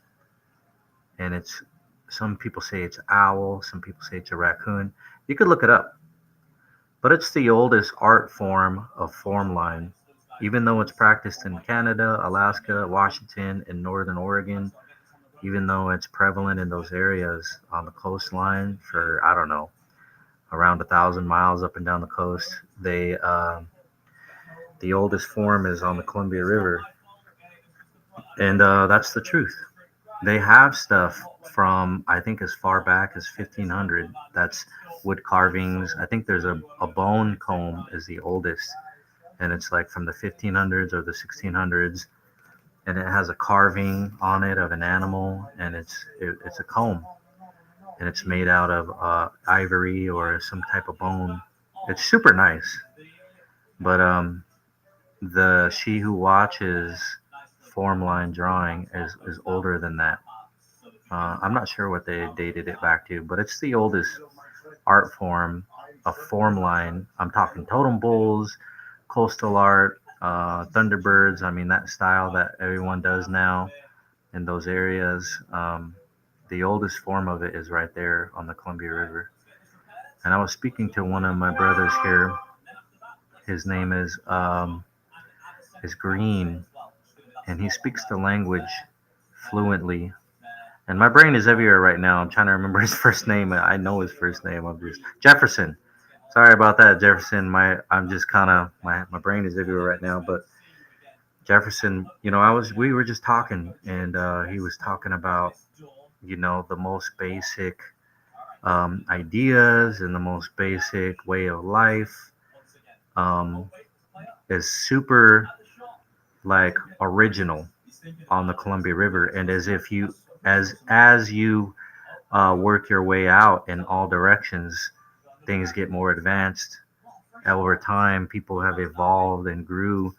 and it's some people say it's owl, some people say it's a raccoon. You could look it up, but it's the oldest art form of form line, even though it's practiced in Canada, Alaska, Washington, and Northern Oregon. Even though it's prevalent in those areas on the coastline for I don't know around 1,000 miles up and down the coast, the oldest form is on the Columbia River, and that's the truth. They have stuff from I think as far back as 1500. That's wood carvings. I think there's a bone comb is the oldest, and it's like from the 1500s or the 1600s, and it has a carving on it of an animal, and it's a comb, and it's made out of ivory or some type of bone. It's super nice, but the She Who Watches form line drawing is older than that. I'm not sure what they dated it back to, but it's the oldest art form of form line. I'm talking totem bulls, coastal art, thunderbirds. I mean, that style that everyone does now in those areas. The oldest form of it is right there on the Columbia River. And I was speaking to one of my brothers here. His name is Green, and he speaks the language fluently. And my brain is everywhere right now. I'm trying to remember his first name. I know his first name. I'm just Jefferson. Sorry about that, Jefferson. I'm just kind of my brain is everywhere right now. But Jefferson, we were just talking, and he was talking about the most basic ideas and the most basic way of life um, is super like original on the Columbia River, and as you work your way out in all directions, things get more advanced. Over time, people have evolved and grew,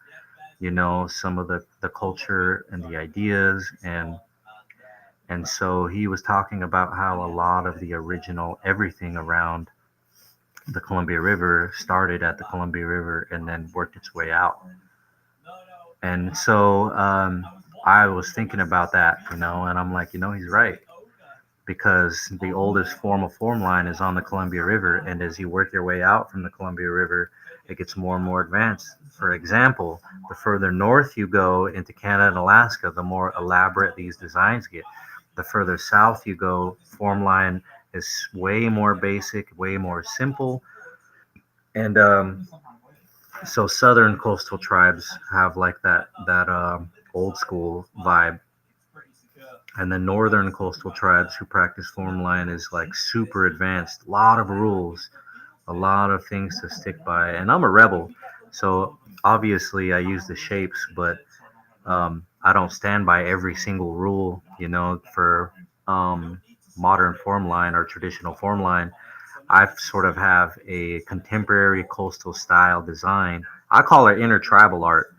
some of the culture and the ideas, and so he was talking about how a lot of the original everything around the Columbia River started at the Columbia River and then worked its way out. And so I was thinking about that, and I'm like, he's right, because the oldest form of form line is on the Columbia River, and as you work your way out from the Columbia River, it gets more and more advanced. For example, the further north you go into Canada and Alaska, the more elaborate these designs get. The further south you go, form line is way more basic, way more simple, and so southern coastal tribes have like that old school vibe, and the northern coastal tribes who practice form line is like super advanced, a lot of rules, a lot of things to stick by. And I'm a rebel, so obviously I use the shapes, but I don't stand by every single rule, for um, modern form line or traditional form line. I sort of have a contemporary coastal style design. I call it intertribal art.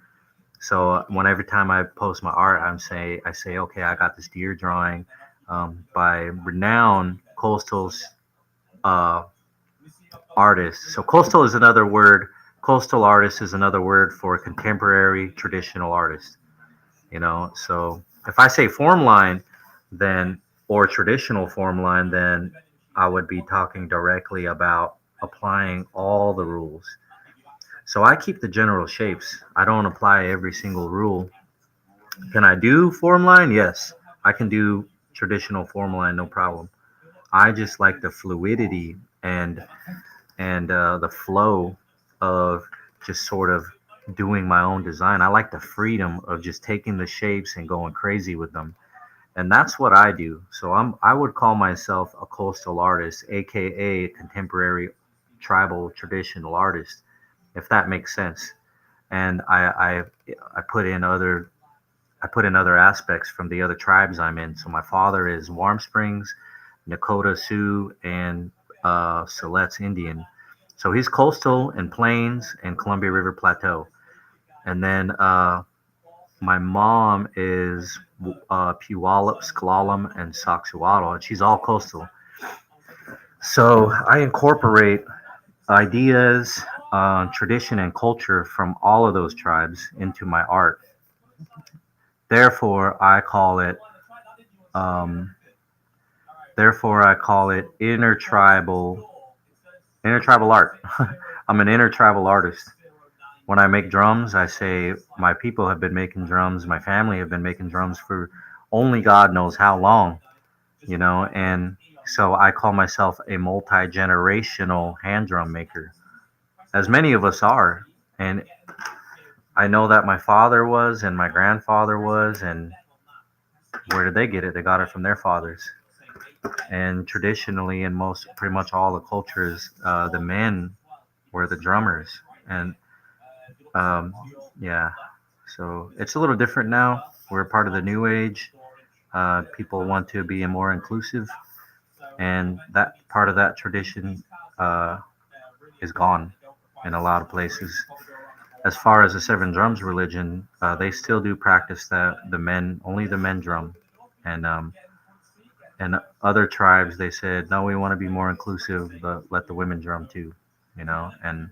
So when every time I post my art, I say, okay, I got this deer drawing by renowned coastal uh, artist. So coastal is another word. Coastal artist is another word for contemporary traditional artist. So if I say form line, then or traditional form line, then I would be talking directly about applying all the rules. So I keep the general shapes. I don't apply every single rule. Can I do form line? Yes, I can do traditional form line, no problem. I just like the fluidity and the flow of just sort of doing my own design. I like the freedom of just taking the shapes and going crazy with them. And that's what I do. So I would call myself a coastal artist, aka contemporary tribal traditional artist, if that makes sense. And I put in other aspects from the other tribes I'm in. So my father is Warm Springs, Nakota Sioux, and Siletz Indian. So he's coastal and plains and Columbia River Plateau. And then my mom is Puyallup, Sklallam, and Soxhawtla, and she's all coastal. So I incorporate ideas, tradition, and culture from all of those tribes into my art. Therefore, I call it um, therefore I call it intertribal art. I'm an intertribal artist. When I make drums, I say my people have been making drums, my family have been making drums for only God knows how long, and so I call myself a multi-generational hand drum maker, as many of us are. And I know that my father was and my grandfather was, and where did they get it? They got it from their fathers. And traditionally, in most, pretty much all the cultures, the men were the drummers. And yeah, so it's a little different now. We're part of the new age. People want to be more inclusive, and that part of that tradition uh, is gone in a lot of places. As far as the seven drums religion, they still do practice that only the men drum, and other tribes they said no, we want to be more inclusive, but let the women drum too, and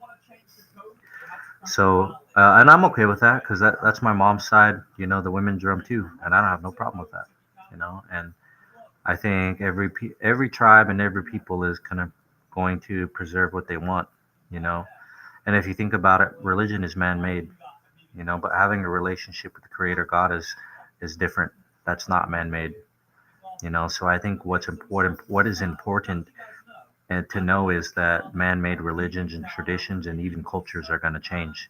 so and I'm okay with that because that's my mom's side, the women drum too, and I don't have no problem with that, and I think every tribe and every people is kind of going to preserve what they want, you know. And if you think about it, religion is man-made, but having a relationship with the Creator God is different. That's not man-made, So I think what is important and to know is that man-made religions and traditions and even cultures are going to change.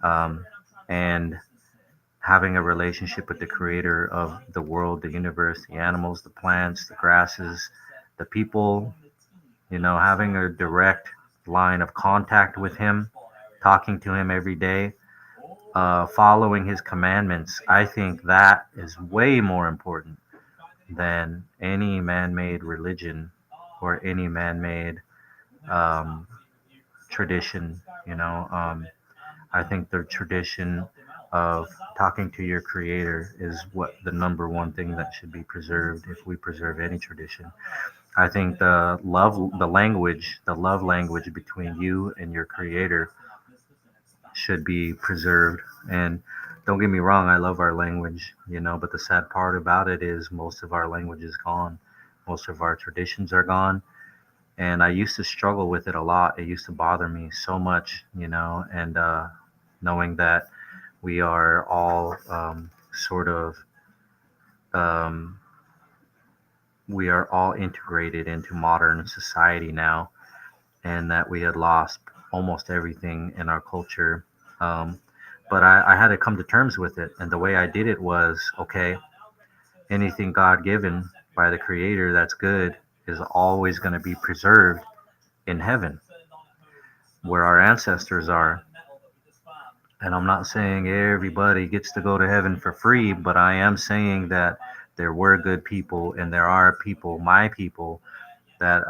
Um, and having a relationship with the creator of the world, the universe, the animals, the plants, the grasses, the people, having a direct line of contact with him, talking to him every day, following his commandments. I think that is way more important than any man made religion or any man made um, tradition. I think the tradition of talking to your creator is what the number one thing that should be preserved if we preserve any tradition. I think the love language between you and your creator should be preserved. And don't get me wrong, I love our language, but the sad part about it is most of our language is gone. Most of our traditions are gone. And I used to struggle with it a lot. It used to bother me so much, and knowing that we are all sort of um, we are all integrated into modern society now, and that we had lost almost everything in our culture. Um, but I had to come to terms with it, and the way I did it was okay. Anything God given by the Creator that's good is always going to be preserved in heaven, where our ancestors are. And I'm not saying everybody gets to go to heaven for free, but I am saying that there were good people and there are people, my people, that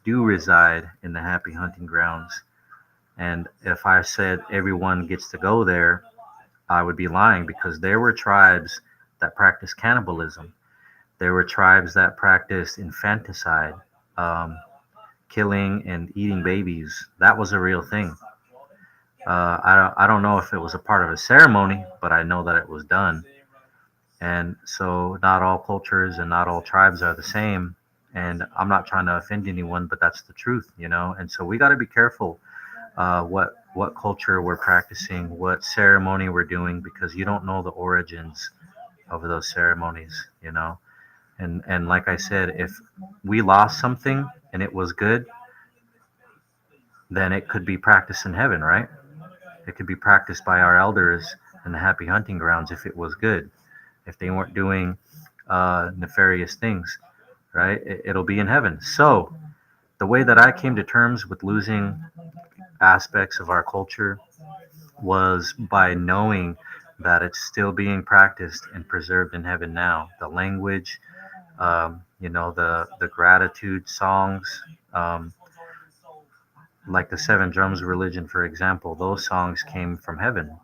do reside in the happy hunting grounds. And if I said everyone gets to go there, I would be lying, because there were tribes that practiced cannibalism. There were tribes that practiced infanticide, um, killing and eating babies. That was a real thing. I don't know if it was a part of a ceremony, but I know that it was done. And so, not all cultures and not all tribes are the same. And I'm not trying to offend anyone, but that's the truth, you know. And so, we got to be careful what culture we're practicing, what ceremony we're doing, because you don't know the origins of those ceremonies, you know. And like I said, if we lost something and it was good, then it could be practiced in heaven, right? It could be practiced by our elders in the happy hunting grounds if it was good, if they weren't doing nefarious things, right? It'll be in heaven. So the way that I came to terms with losing aspects of our culture was by knowing that it's still being practiced and preserved in heaven now. The language, the gratitude songs, um, like the Seven Drums religion, for example, those songs came from heaven,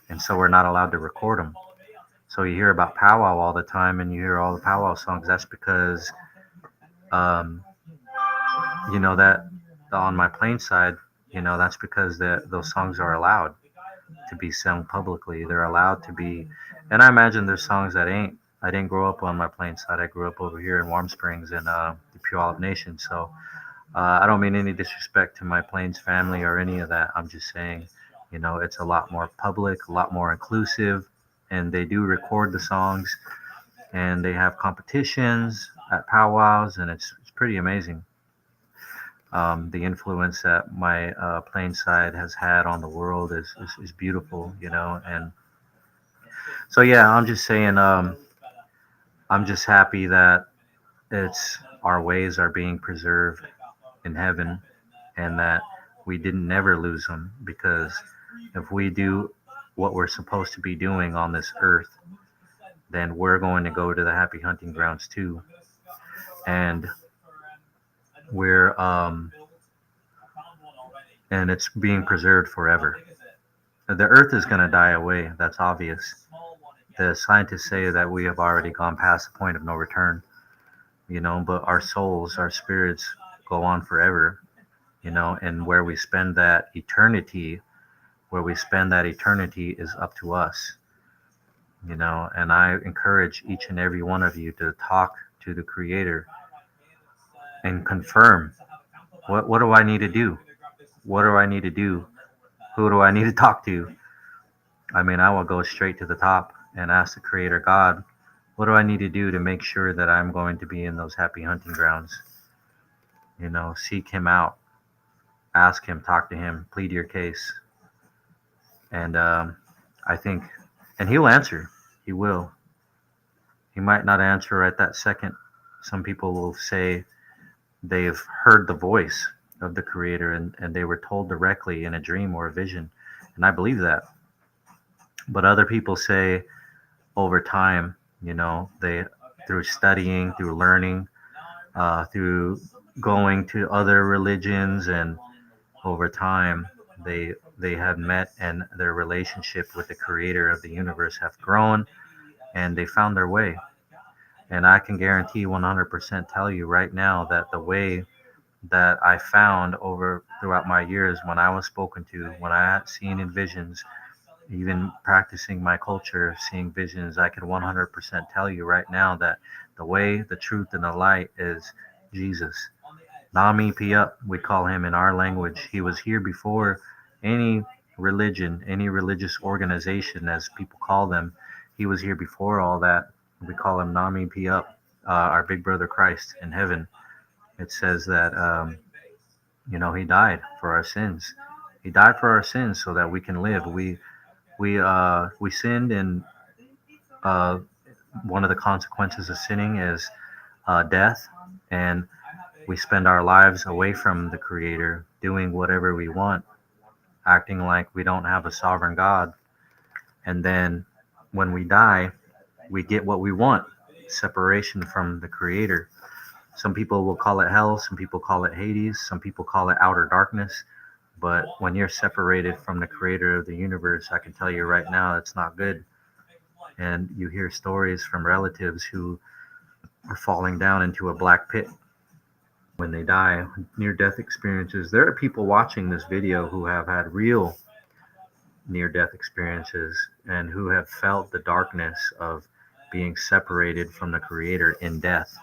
and so we're not allowed to record them. So you hear about powwow all the time, and you hear all the powwow songs. That's because, um, that on my plain side, that's because those songs are allowed to be sung publicly. They're allowed to be, and I imagine there's songs that ain't. I didn't grow up on my plain side. I grew up over here in Warm Springs and the Puyallup Nation. So I don't mean any disrespect to my Plains family or any of that. I'm just saying, it's a lot more public, a lot more inclusive, and they do record the songs, and they have competitions at powwows, and it's pretty amazing. The influence that my Plains side has had on the world is beautiful, and so yeah, I'm just saying, I'm just happy that it's our ways are being preserved in heaven, and that we didn't never lose them, because if we do what we're supposed to be doing on this earth, then we're going to go to the happy hunting grounds too, and we're and it's being preserved forever. The earth is going to die away, that's obvious. The scientists say that we have already gone past the point of no return, but our souls, our spirits go on forever, and where we spend that eternity is up to us, and I encourage each and every one of you to talk to the creator and confirm, what do I need to do? What do I need to do? Who do I need to talk to? I mean, I will go straight to the top and ask the creator God, what do I need to do to make sure that I'm going to be in those happy hunting grounds? Seek him out, ask him, talk to him, plead your case. And I think, and he'll answer. He will. He might not answer right that second. Some people will say they've heard the voice of the creator, and they were told directly in a dream or a vision. And I believe that. But other people say over time, they, through studying, through learning, through going to other religions, and over time they have met, and their relationship with the creator of the universe have grown, and they found their way. And I can guarantee 100% tell you right now that the way that I found over throughout my years, when I was spoken to, when I had seen in visions, even practicing my culture, seeing visions, I can 100% tell you right now that the way, the truth, and the light is Jesus. Nami Piup, we call him in our language. He was here before any religion, any religious organization, as people call them. He was here before all that. We call him Nami Piup, our big brother Christ in heaven. It says that, he died for our sins. He died for our sins so that we can live. We sinned, and uh, one of the consequences of sinning is death, and we spend our lives away from the creator doing whatever we want, acting like we don't have a sovereign God. And then when we die, we get what we want, separation from the Creator. Some people will call it hell, some people call it Hades, some people call it outer darkness. But when you're separated from the Creator of the universe, I can tell you right now, it's not good. And you hear stories from relatives who are falling down into a black pit when they die, near death experiences. There are people watching this video who have had real near death experiences and who have felt the darkness of being separated from the Creator in death,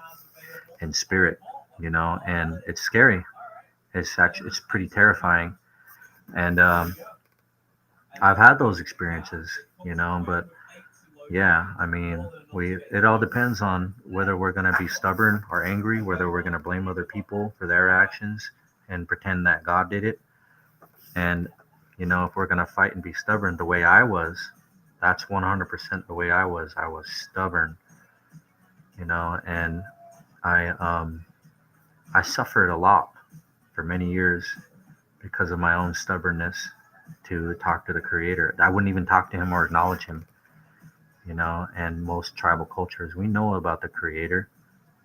in spirit, and it's scary. It's pretty terrifying. And I've had those experiences, but yeah, I mean, it all depends on whether we're going to be stubborn or angry, whether we're going to blame other people for their actions and pretend that God did it. And, if we're going to fight and be stubborn the way I was, that's 100% the way I was. I was stubborn, and I suffered a lot for many years because of my own stubbornness to talk to the Creator. I wouldn't even talk to him or acknowledge him, and most tribal cultures, we know about the Creator,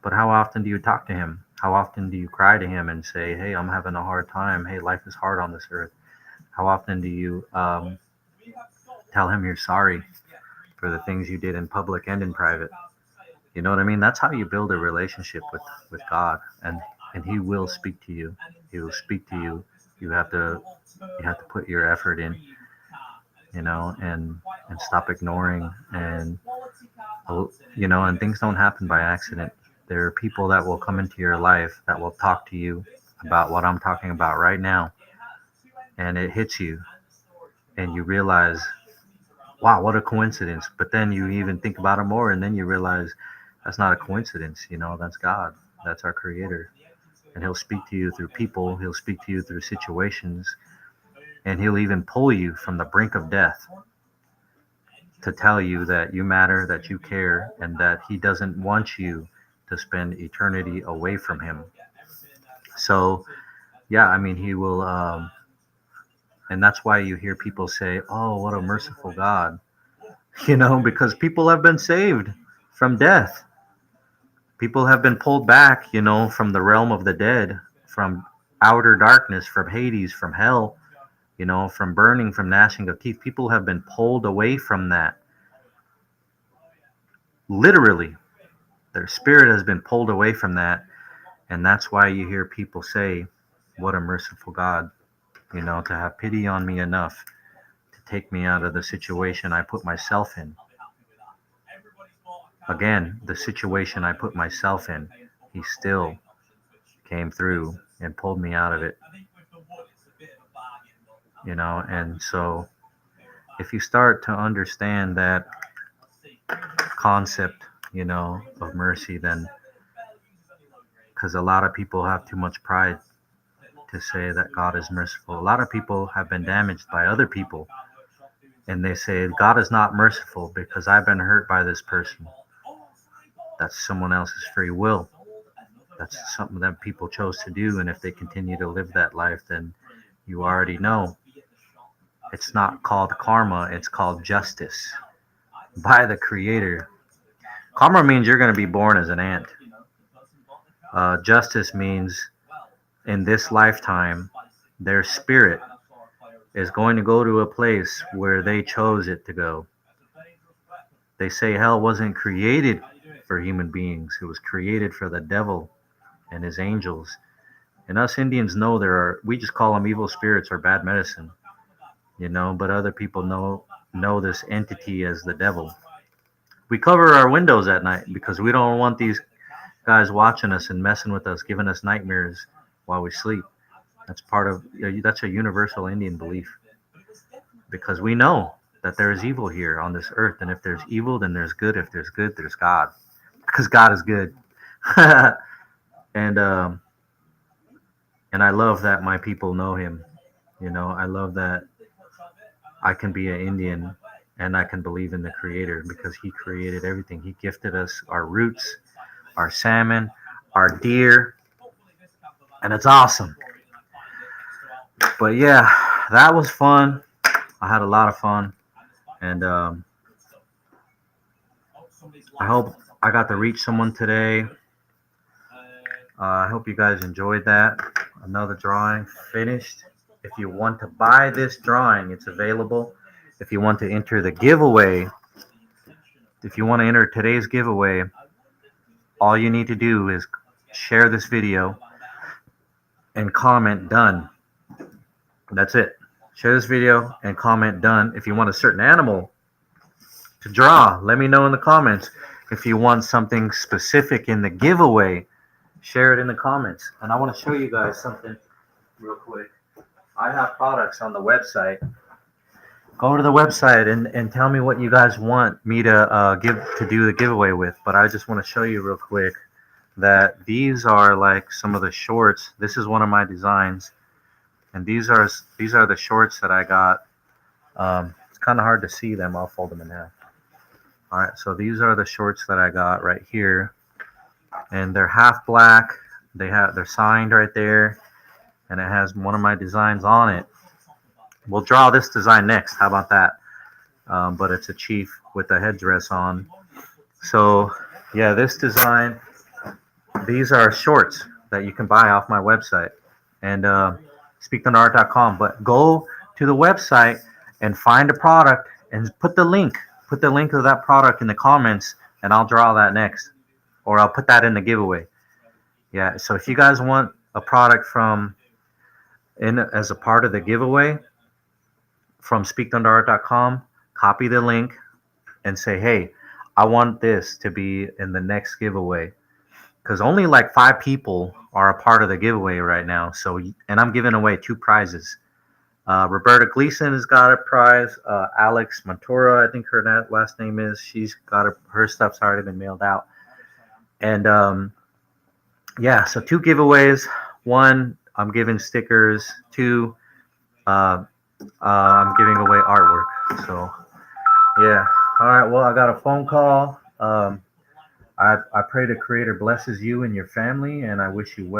but how often do you talk to him? How often do you cry to him and say, hey, I'm having a hard time. Hey, life is hard on this earth. How often do you tell him you're sorry for the things you did in public and in private? You know what I mean? That's how you build a relationship with God, and he will speak to you. He will speak to you. You have to put your effort in, and stop ignoring, and things don't happen by accident. There are people that will come into your life that will talk to you about what I'm talking about right now, and it hits you, and you realize, wow, what a coincidence. But then you even think about it more, and then you realize that's not a coincidence. That's God. That's our Creator. And he'll speak to you through people. He'll speak to you through situations. And he'll even pull you from the brink of death to tell you that you matter, that you care, and that he doesn't want you to spend eternity away from him. So, yeah, I mean, he will, and that's why you hear people say, oh, what a merciful God, because people have been saved from death. People have been pulled back, from the realm of the dead, from outer darkness, from Hades, from hell, from burning, from gnashing of teeth. People have been pulled away from that. Literally, their spirit has been pulled away from that. And that's why you hear people say, what a merciful God, to have pity on me enough to take me out of the situation I put myself in. Again, the situation I put myself in, he still came through and pulled me out of it. And so if you start to understand that concept, of mercy, then, because a lot of people have too much pride to say that God is merciful. A lot of people have been damaged by other people, and they say, God is not merciful because I've been hurt by this person. That's someone else's free will. That's something that people chose to do, and if they continue to live that life, then you already know. It's not called karma, it's called justice by the Creator. Karma means you're going to be born as an ant. Justice means in this lifetime, their spirit is going to go to a place where they chose it to go. They say hell wasn't created for human beings. It was created for the devil and his angels. And us Indians know we just call them evil spirits or bad medicine, but other people know this entity as the devil. We cover our windows at night because we don't want these guys watching us and messing with us, giving us nightmares while we sleep. That's a universal Indian belief, because we know that there is evil here on this earth, and if there's evil, then there's good. If there's good, there's God, because God is good. and I love that my people know him. I love that I can be an Indian and I can believe in the Creator, because he created everything. He gifted us our roots, our salmon, our deer, and it's awesome. But yeah, that was fun. I had a lot of fun, and I hope I got to reach someone today. I hope you guys enjoyed that. Another drawing finished. If you want to buy this drawing, it's available. If you want to enter the giveaway, if you want to enter today's giveaway, all you need to do is share this video and comment done. That's it. Share this video and comment done. If you want a certain animal to draw, let me know in the comments. If you want something specific in the giveaway, share it in the comments. And I want to show you guys something real quick. I have products on the website. Go to the website and tell me what you guys want me to do the giveaway with. But I just want to show you real quick that these are like some of the shorts. This is one of my designs, and these are the shorts that I got. It's kind of hard to see them. I'll fold them in half. All right, so these are the shorts that I got right here, and they're half black. They're signed right there, and it has one of my designs on it. We'll draw this design next. How about that? But it's a chief with a headdress on. So yeah, this design. These are shorts that you can buy off my website and speakthunderart.com. But go to the website and find a product and put the link. Put the link of that product in the comments, and I'll draw that next, or I'll put that in the giveaway. Yeah. So if you guys want a product as a part of the giveaway from speakthunderart.com, copy the link and say, hey, I want this to be in the next giveaway. Because only like 5 people are a part of the giveaway right now. So, and I'm giving away 2 prizes. Roberta Gleason has got a prize. Alex Montura, I think her last name is. She's got her stuff's already been mailed out. And yeah, so 2 giveaways. 1, I'm giving stickers. 2, I'm giving away artwork. So yeah. All right. Well, I got a phone call. I pray the Creator blesses you and your family, and I wish you well.